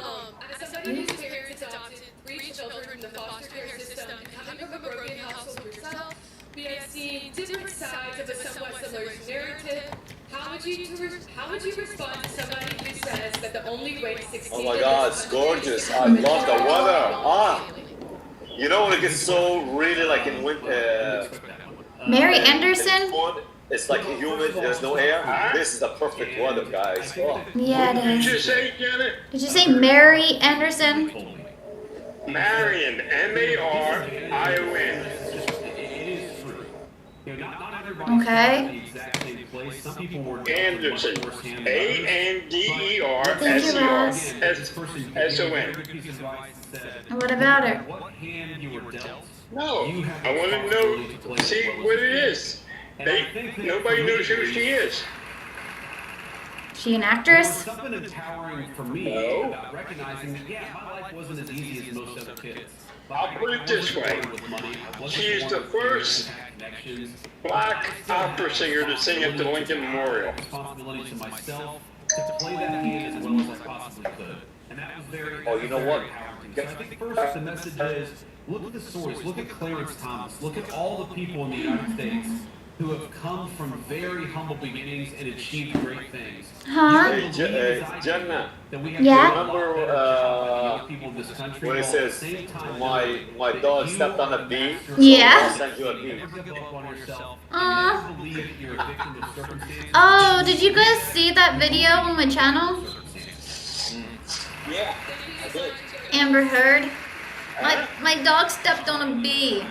As somebody whose parents adopted 3 children from the foster care system and coming from a broken household yourself, we have seen different sides of a somewhat similar narrative. How would you respond to somebody who says that the only way to succeed Oh my in God, this it's country gorgeous. is I to love the control weather. all Ah. You know when it gets so really like in winter. Mary Anderson? It's like humid, there's no air. This is the perfect weather, guys. Oh. Yeah, What it did you is. say, Jenna? Did you say Mary Anderson? Marion, M-A-R-I-O-N. Okay. Anderson, A-N-D-E-R-S-E-R-S-O-N. And what about her? No, I want to know, see what it is. Nobody knows who she is. She an actress? Something empowering for me about recognizing that, yeah, my life wasn't as easy as most other kids. I'll put it this way. She is the first black opera singer to sing at the Lincoln Memorial. Responsibility to myself to play that hand as well as I possibly could. And that was very, Oh, you know what? So I think first the message is, look at the stories, look at Clarence Thomas, look at all the people in the United States who have come from very humble beginnings and achieved great things. Huh? Hey, Jenna, Yeah? remember people in this country when it says my dog stepped on a bee? Yeah. I'll send you a bee. Aw. Oh, did you guys see that video on my channel? Yeah, I did. Amber Heard? My dog stepped on a bee.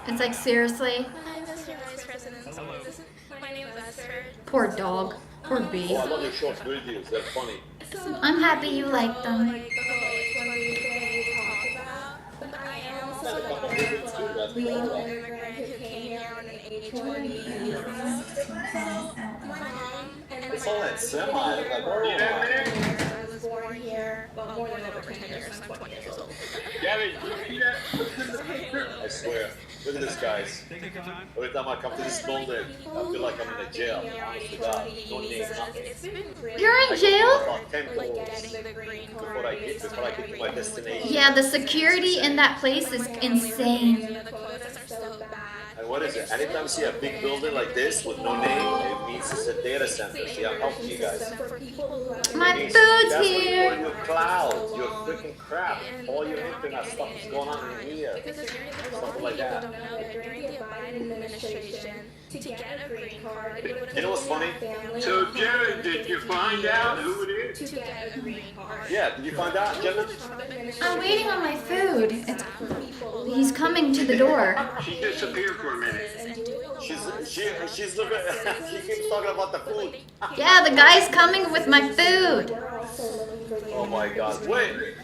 It's like, seriously? Hi, Mr. Vice President. My name is Esther. Poor dog. Poor bee. Oh, I love your short videos. They're funny. I'm happy you like them. Like the whole H-1B thing you talked about, but I am also a daughter of a legal immigrant who came here on an H-1B visa. So my mom and my It's all that dad semi. Like, I was born here, but more than over 10 years. I'm 20 years old. I swear. Look at this, guys. Every time I come to this building, I feel like I'm in a jail. Honest to God. No name, nothing. You're in jail? About 10 doors before I get to my destination. Yeah, the security in that place is insane. And what is it? Anytime you see a big building like this with no name, it means it's a data center. See, I'm helping you guys. My food's That's here. what you call your cloud, your freaking crap. All your internet stuff is going on in here. Something like that. You know what's funny? So, Jared, did you find out who it is? Yeah, did you find out, Jenna? I'm waiting on my food. He's coming to the door. She disappeared for a minute. She's looking. She keeps talking about the food. Yeah, the guy's coming with my food. Oh my God! Wait,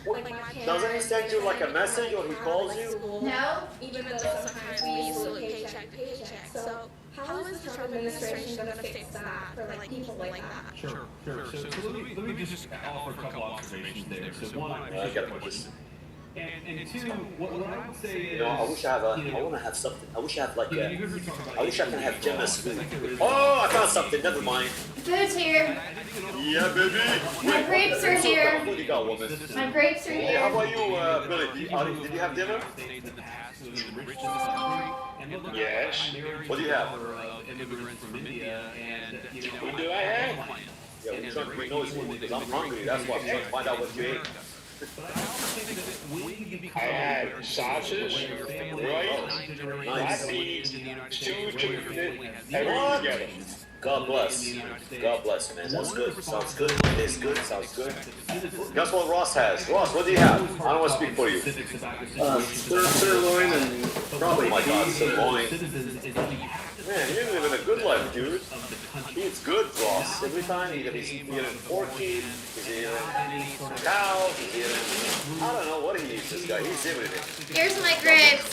doesn't he send you like a message or he calls you? No. Even though sometimes we used to live paycheck to paycheck. So how is the Trump administration going to fix that for like people like that? Sure. So let me just offer a couple observations there. So one, I gotta put this. and two, what I would say is, You know, I wish I have I want to have something. I wish I have like I wish I can have Gemma's food. Oh, I found something. Never mind. Food's here. Yeah, baby. My grapes are here. What do you got, woman? My grapes are Hey, how here. about you, Billy? Did you have dinner? Yes. What do you have? immigrants from India, and What do I have? Yeah, we're trying to make noise because I'm hungry. That's why I'm trying to find out what you ate. I had sausage, rice, black beans, stewed chicken, everything together. God bless. God bless, man. That's good. Sounds good. It is good. Sounds good. Guess what Ross has? Ross, what do you have? I don't want to speak for you. Sirloin and probably Oh my God, sirloin. citizens. Man, you're living a good life, dude. He eats good, Ross. Every time he's eating porky, he's eating cow, he's eating, I don't know what he eats, this guy. He's everything. Here's my grapes.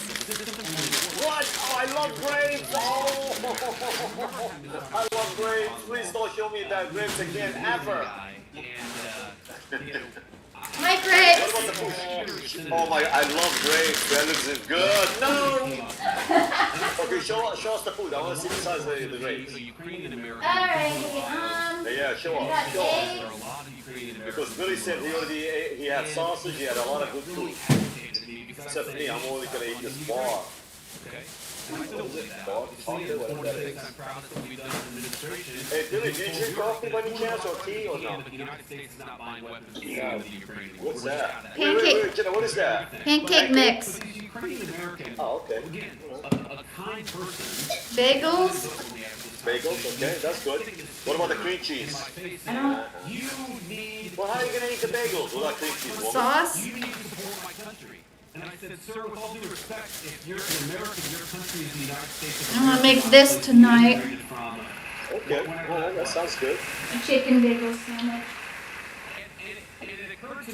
What? Oh, I love grapes. Oh, I love grapes. Please don't show me that grapes again, ever. My What grapes. about the food? Oh my, I love grapes. That looks good. No! Okay, show us the food. I want to see the size of the grapes. Alright, Yeah, show I got us. Show us. eggs. Because Billy said he already ate, he had sausage, he had a lot of good food. Except for me, I'm only going to eat this bar. Bar? Chocolate, whatever that is. Hey, Billy, do you drink coffee by any chance, or tea, or no? No. What's that? Pancake. Wait, Jenna, what is that? Pancake mix. Oh, okay. Bagels. Bagels, okay, that's good. What about the cream cheese? I don't. Well, how are you going to eat the bagels without cream cheese, woman? Sauce. And I said, sir, with all due respect, if you're an American, your country is the United States of I'm gonna make this tonight. Okay, well, that sounds good. A chicken bagel sandwich.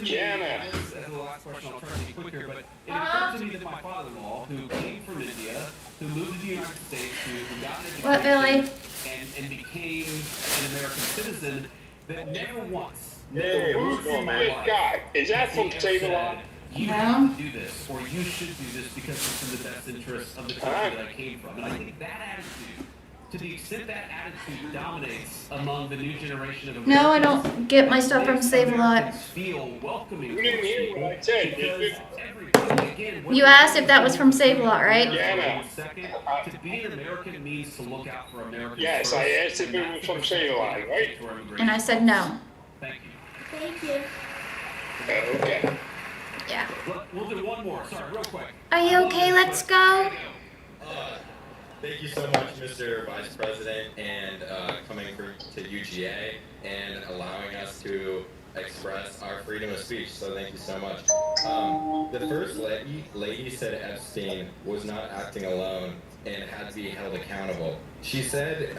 Jana. As the last question, I'll try to be quick here, but it occurred to me that my father-in-law, who came from India, who moved to the United States, who got an education, What, Billy? and became an American citizen, that never once, Hey, who's going, man? This guy, is that from Save-A-Lot? you No. have to do this, or you should do this because it's in the best interest of the country that I came from. And I think that attitude, to the extent that attitude dominates among the new generation of Americans, No, I don't get my stuff from Save-A-Lot. feel welcoming. You didn't hear what I said, did you? You asked if that was from Save-A-Lot, right? Jana. To be an American means to look out for Americans. Yes, I asked if it was from Save-A-Lot, right? And I said no. Thank you. Thank you. Okay. Yeah. We'll do one more. Sorry, real quick. Are you okay? Let's go. Thank you so much, Mr. Vice President, and coming to UGA and allowing us to express our freedom of speech. So thank you so much. The first lady said Epstein was not acting alone and had to be held accountable. She said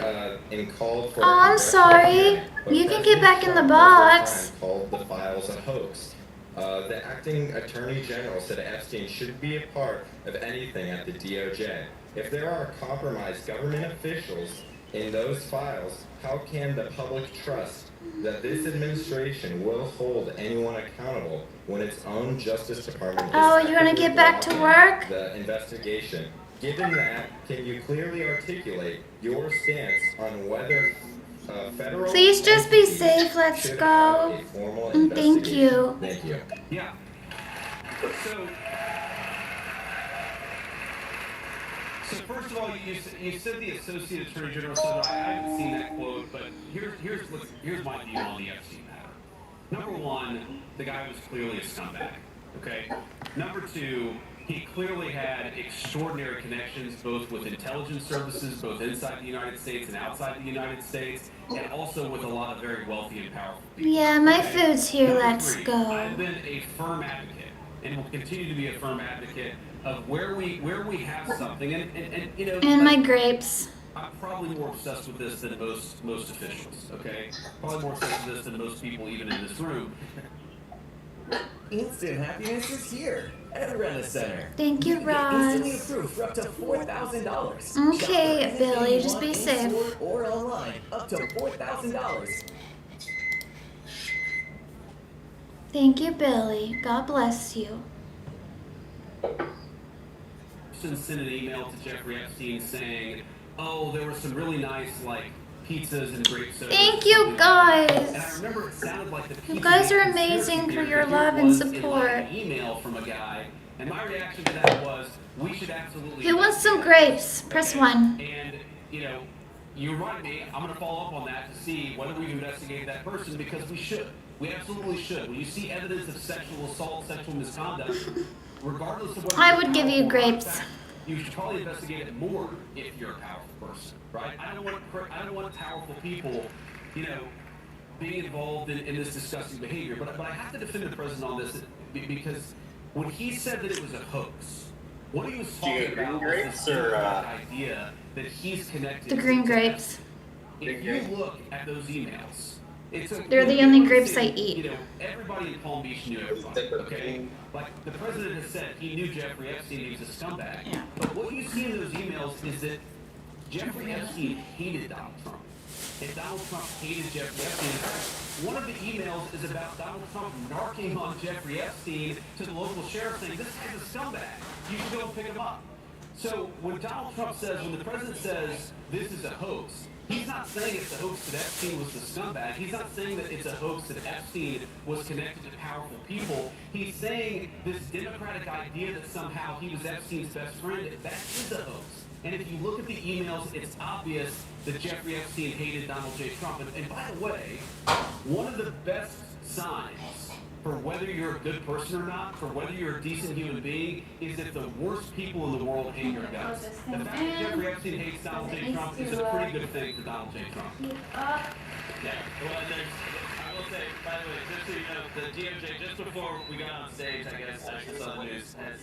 and called for. Oh, I'm sorry. You can get back in the box. Called the files a hoax. The acting attorney general said Epstein shouldn't be a part of anything at the DOJ. If there are compromised government officials in those files, how can the public trust that this administration will hold anyone accountable when its own Justice Department Oh, you're gonna get back to work? the investigation? Given that, can you clearly articulate your stance on whether federal Please just be entities safe. Let's should go. have a formal And thank you. investigation? Thank you. Yeah. So first of all, you said the Associate Attorney General said, I haven't seen that quote, but here's my view on the Epstein matter. Number one, the guy was clearly a scumbag, okay? Number two, he clearly had extraordinary connections both with intelligence services, both inside the United States and outside the United States, and also with a lot of very wealthy and powerful people. Yeah, my Okay? food's here. Number Let's three, go. I've been a firm advocate and will continue to be a firm advocate of where we have something, and you know. And my grapes. I'm probably more obsessed with this than most officials. Okay, probably more obsessed with this than most people even in this room. Instant happiness is here at Arena Center. Thank you, Ross. Instantly approved for up to $4,000. Okay, Billy, just be safe. Or online, up to $4,000. Thank you, Billy. God bless you. Sent an email to Jeffrey Epstein saying, "Oh, there were some really nice pizzas and grape sodas." Thank you, guys. And I remember it sounded like the You guys are amazing for your love and support. An email from a guy, and my reaction to that was, "We should absolutely." Who wants some grapes? Press 1. And you remind me, I'm going to follow up on that to see whether we've investigated that person, because we should. We absolutely should. When you see evidence of sexual assault, sexual misconduct, regardless of what I would give you grapes. you should probably investigate it more if you're a powerful person, right? I don't want powerful people, being involved in this disgusting behavior. But I have to defend the president on this because when he said that it was a hoax, what he was talking about was this idea that he's connected. The green grapes. If you look at those emails, They're the only grapes I eat. Everybody in Palm Beach knew everybody, okay? Like, the president has said he knew Jeffrey Epstein was a scumbag. Yeah. But what you see in those emails is that Jeffrey Epstein hated Donald Trump. And Donald Trump hated Jeffrey Epstein. In fact, one of the emails is about Donald Trump narking on Jeffrey Epstein to the local sheriff saying, "This guy's a scumbag. You should go and pick him up." So when Donald Trump says, when the president says this is a hoax, he's not saying it's a hoax that Epstein was the scumbag. He's not saying that it's a hoax that Epstein was connected to powerful people. He's saying this democratic idea that somehow he was Epstein's best friend, that is a hoax. And if you look at the emails, it's obvious that Jeffrey Epstein hated Donald J. Trump. And by the way, one of the best signs for whether you're a good person or not, for whether you're a decent human being, is if the worst people in the world hate your guts. The fact that Jeffrey Epstein hates Donald J. Trump is a pretty good thing for Donald J. Trump. Yeah, well, I will say, by the way, just so you know, the DOJ, just before we got on stage, I guess, I saw the news, has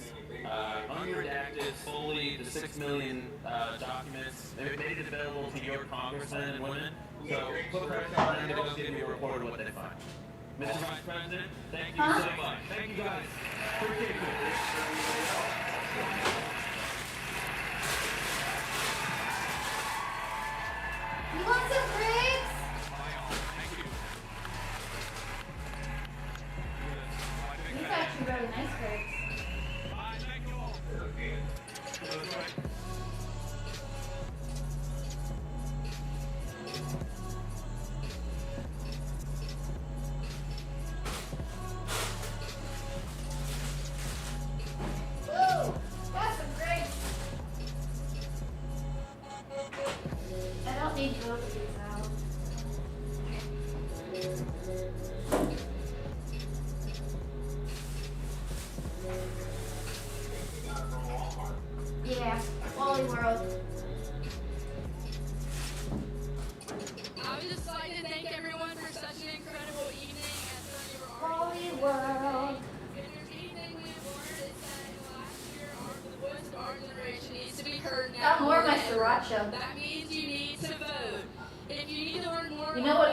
unredacted fully the 6 million documents. They've made it available to your congressmen and women. So put pressure on them to go give me a report of what they find. Mr. Vice President, thank you so much. Thank you guys. Appreciate you. You want some grapes? These are actually really nice grapes. Woo! Got some grapes. I don't need both of these out. Yeah, Wally World. I would just like to thank everyone for such an incredible evening at the Wally World. If there's anything we've learned, it's that in the last year, the voice of our generation needs to be heard now. Got more of my sriracha. That means you need to vote. If you need to learn more You know what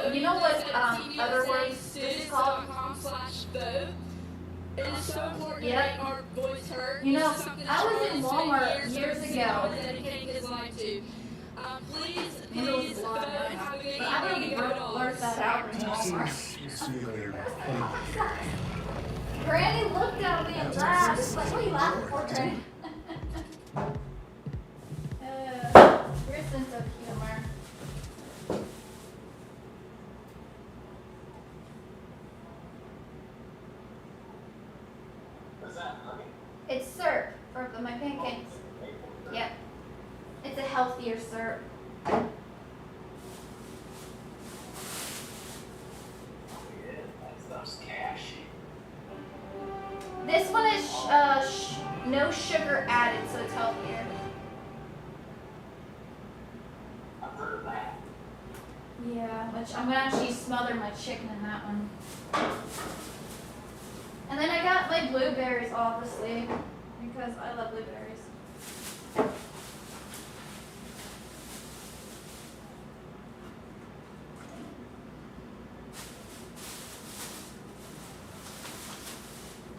other words this is called? students.com/vote. It is so important to Yep. make our voice heard. You know, This is something I was Charlie in has spent Walmart years years focusing ago. on and dedicating his life to. Please It was a vote lot. and have a good But I evening. don't Vote even all. blurt that out in Walmart. Granny looked at me and laughed. It's like, what are you laughing for, Granny? Your sense of humor. What's that, honey? It's syrup for my pancakes. Yep. It's a healthier syrup. This one is no sugar added, so it's healthier. I've heard of that. Yeah, which I'm gonna actually smother my chicken in that one. And then I got my blueberries, obviously, because I love blueberries.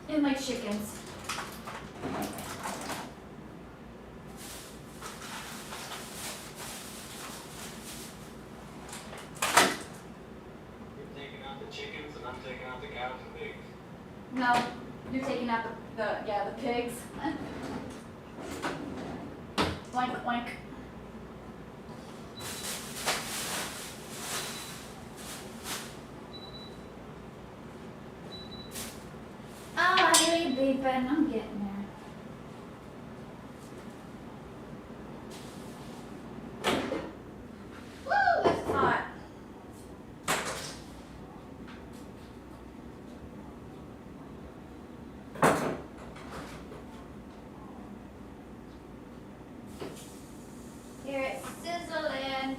And my chickens. You're taking out the chickens and I'm taking out the cows and pigs. No, you're taking out the pigs. Oink, oink. Oh, I hear you beeping. I'm getting there. Woo, this is hot. Here it's sizzling.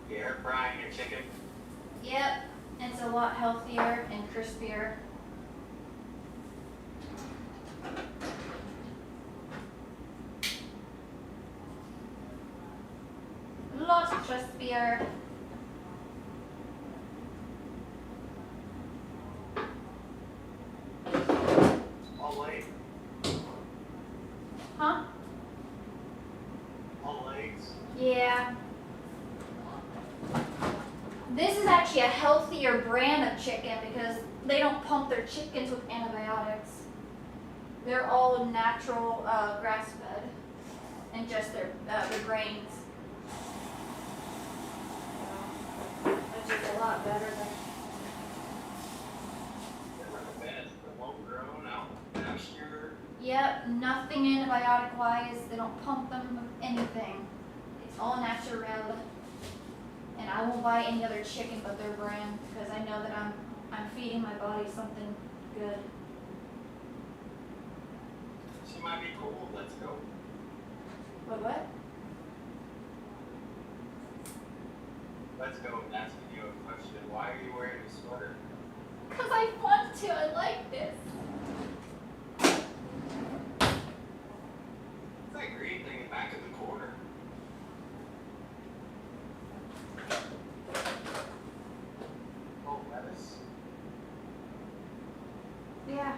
You air frying your chicken. Yep, it's a lot healthier and crispier. Lots crispier. All legs. Huh? All legs. Yeah. This is actually a healthier brand of chicken because they don't pump their chickens with antibiotics. They're all natural grass-fed and just their grains. Which is a lot better than. The homegrown out pasture. Yep, nothing antibiotic-wise. They don't pump them with anything. It's all natural. And I won't buy any other chicken but their brand because I know that I'm feeding my body something good. She might be cool. Let's go. What? Let's go. Asking you a question. Why are you wearing a sweater? Because I want to. I like this. It's that green thing back in the corner. Oh, lettuce. Yeah.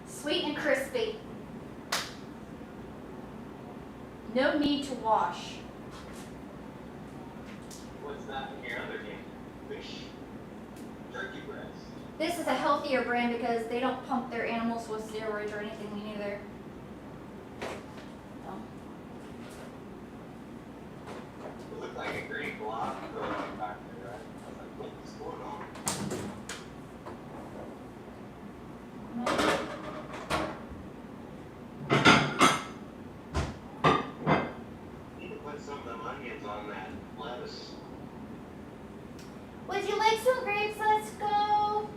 Sweet and crispy. No need to wash. What's that in your other game? Fish. Turkey breast. This is a healthier brand because they don't pump their animals with steroids or anything either. It looked like a green blob back there, right? I was like, what's going on? Need to put some of them onions on that lettuce. Would you like some grapes? Let's go.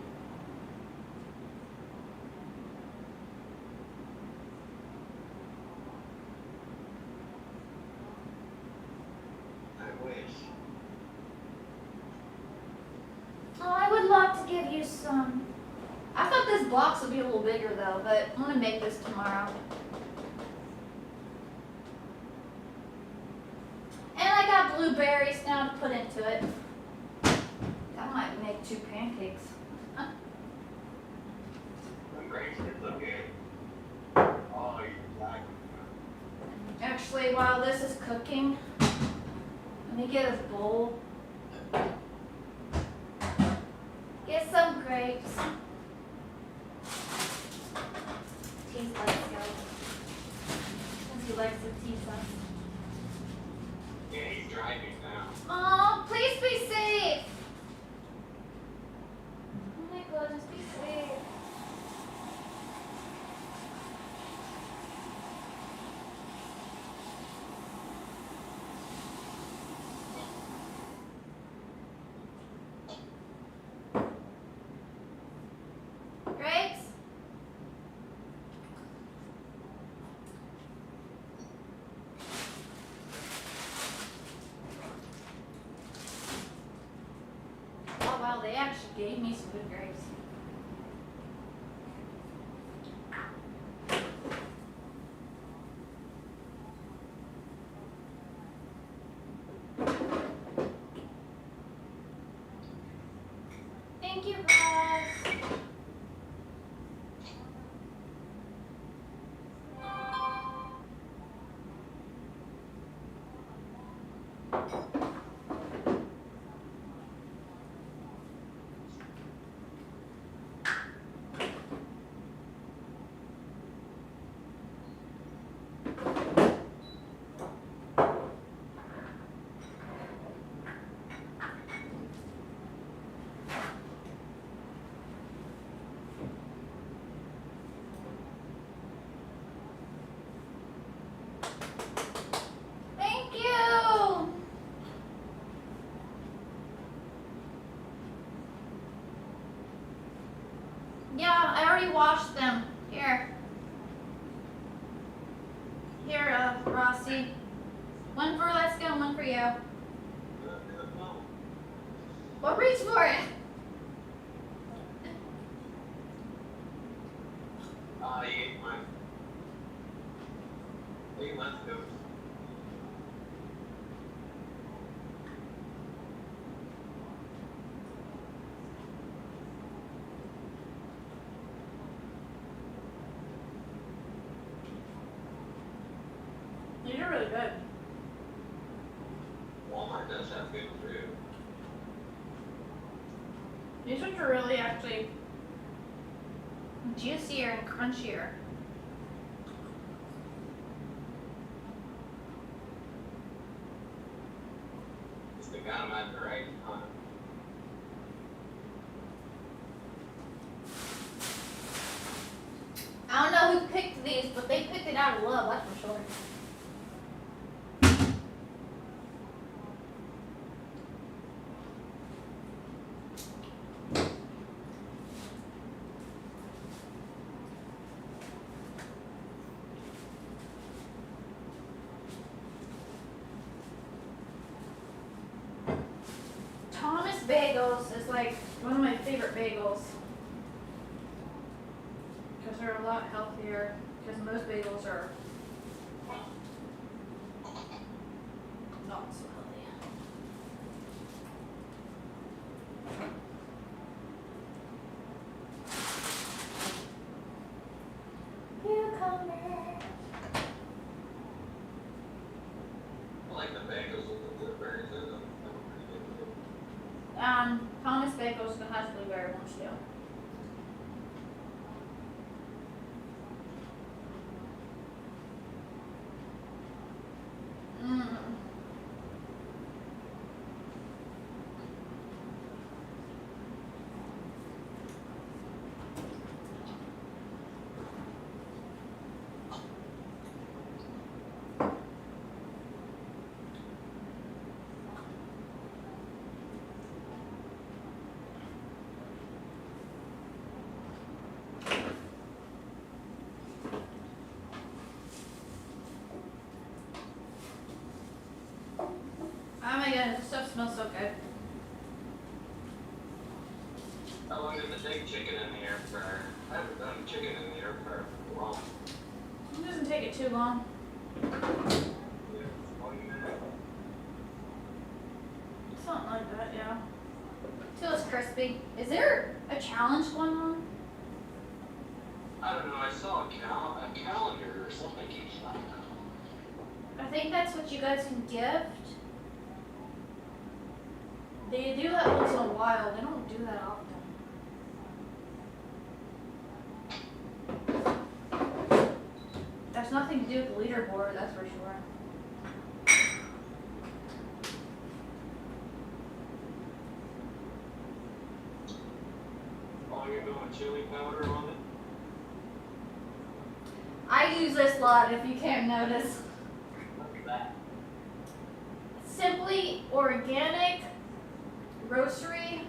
I wish. Oh, I would love to give you some. I thought this box would be a little bigger though, but I'm gonna make this tomorrow. And I got blueberries now to put into it. That might make 2 pancakes. Them grapes did look good. Oh, you like them. Actually, while this is cooking, let me get a bowl. Get some grapes. Tea let's go. Since he likes the tea sauce. Yeah, he's driving now. Oh, please be safe. Oh my goodness, be safe. they actually gave me some good grapes. Thank you, Ross. Thank you. Yeah, I already washed them. Here. Here, Rossi. One for Let's Go, one for you. Well, reach for it. You ate mine. Hey, let's go. These are really good. Walmart does have good fruit. These ones are really actually juicier and crunchier. They got them at the right time. I don't know who picked these, but they picked it out of love, that's for sure. Thomas Bagels is like one of my favorite bagels. Because they're a lot healthier. Because most bagels are not so healthy. Cucumber. I like the bagels with the blueberries in them. Thomas Bagels has blueberry ones too. Oh my goodness, this stuff smells so good. How long does it take chicken in the air fryer? I haven't done chicken in the air fryer for a while. It doesn't take it too long. Yeah, 20 minutes. Something like that, yeah. Till it's crispy. Is there a challenge going on? I don't know, I saw a calendar or something keeps popping up. I think that's what you guys can gift. They do that once in a while. They don't do that often. That's nothing to do with the leaderboard, that's for sure. Oh, you're doing chili powder on it? I use this a lot if you can't notice. What's that? Simply organic roastery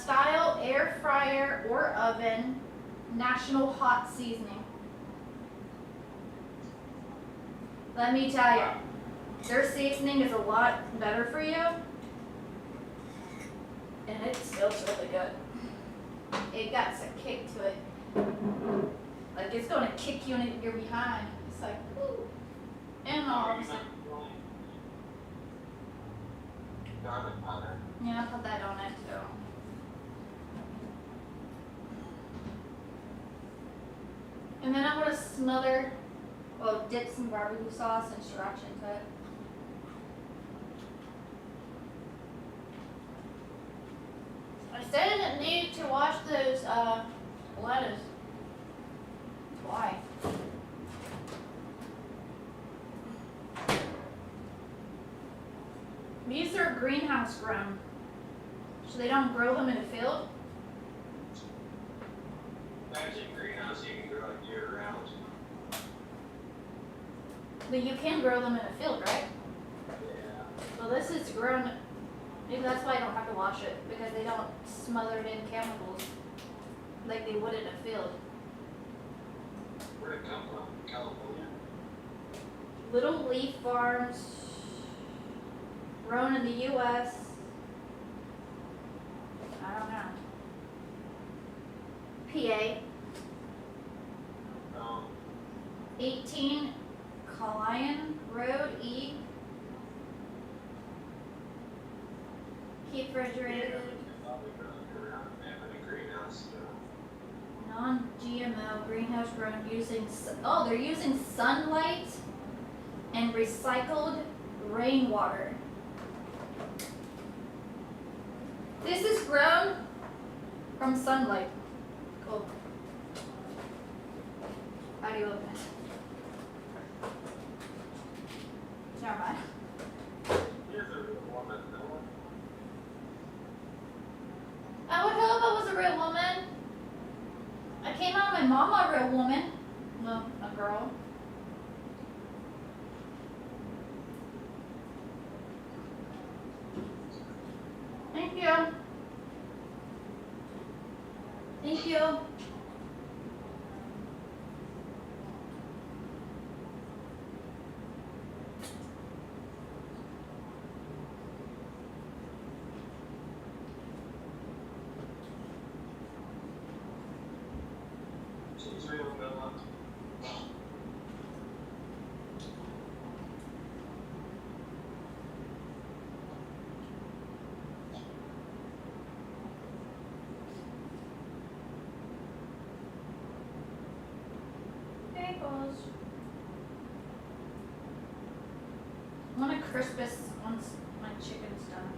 style air fryer or oven national hot seasoning. Let me tell you, their seasoning is a lot better for you. And it smells really good. It got some kick to it. Like it's gonna kick you in your behind. It's like, woo. And all of a sudden. Garlic powder. Yeah, I put that on it too. And then I'm gonna smother, well, dip some barbecue sauce and sriracha into it. I still didn't need to wash those lettuce. Why? These are greenhouse grown, so they don't grow them in a field. Actually, greenhouse you can grow it year round. But you can grow them in a field, right? Yeah. Well, this is grown. Maybe that's why I don't have to wash it, because they don't smother it in chemicals like they would in a field. Where'd it come from? California? Little Leaf Farms, grown in the U.S. I don't know. PA. 18 Calian Road, E. Keep refrigerated. Non-GMO greenhouse grown using, they're using sunlight and recycled rainwater. This is grown from sunlight. Cool. How do you open it? Never mind. I would hope I was a real woman. I came out of my mama a real woman. Well, a girl. Thank you. Thank you. I want to crisp this once my chicken's done,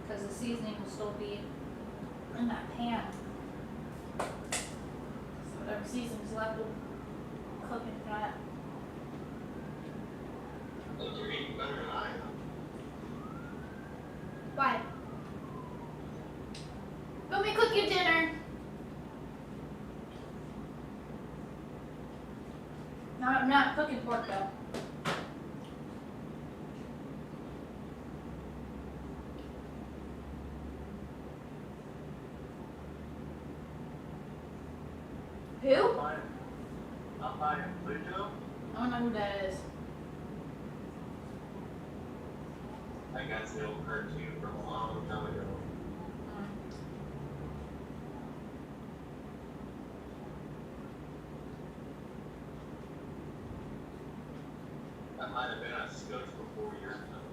because the seasoning will still be in that pan. So whatever seasoning's left will cook in that. I think you're eating better than I am. Why? Let me cook you dinner. No, I'm not cooking pork though. Who? I'm buying Pluto. I don't know who that is. I got the old cartoon from a long time ago. That might have been on Scotch before your time.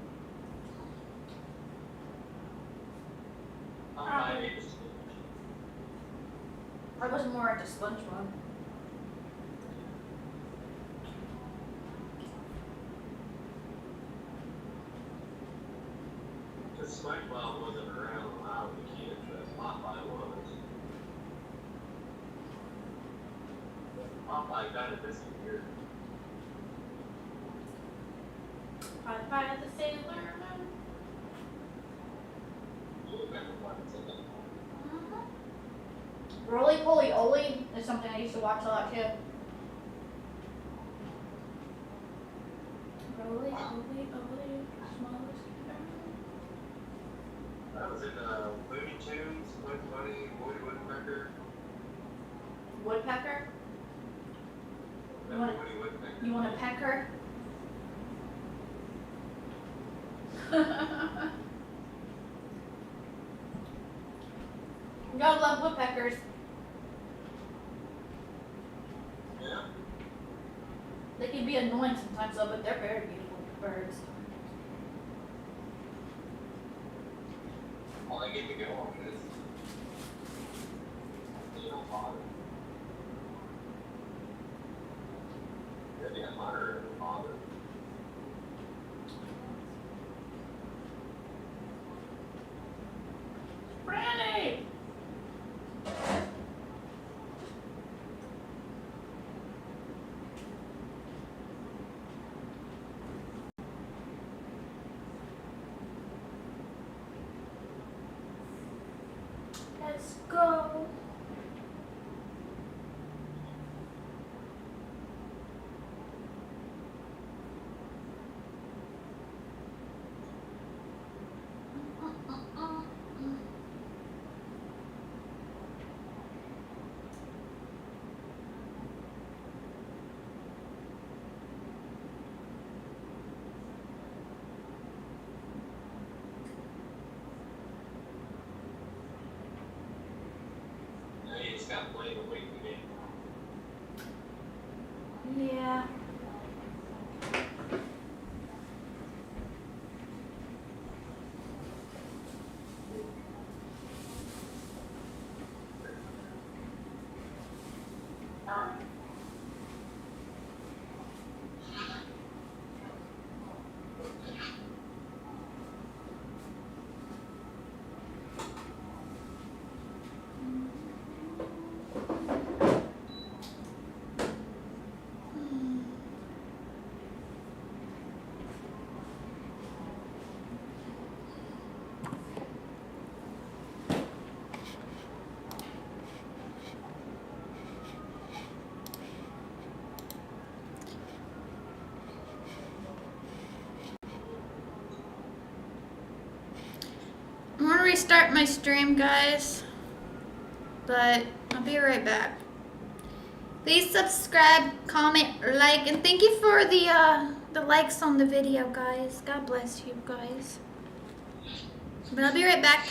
I'm buying it. I was more into SpongeBob. Because SpongeBob wasn't around when I was a kid, but Popeye was. Popeye kind of disappeared. Popeye the Sailor Man. You remember what it's in that? Roly Poly Oly is something I used to watch a lot too. Roly Poly Oly, smallest. That was in Looney Tunes, Bugs Bunny, Woody Woodpecker. Woodpecker? Remember Woody Woodpecker? You want a pecker? Y'all love woodpeckers. Yeah. They can be annoying sometimes though, but they're very beautiful birds. All I get to go on is, you know, father. Maybe a hunter and a father. Brandy! Let's go. He's got plenty of weight to gain. Yeah. I want to restart my stream, guys, but I'll be right back. Please subscribe, comment, like, and thank you for the likes on the video, guys. God bless you guys. But I'll be right back.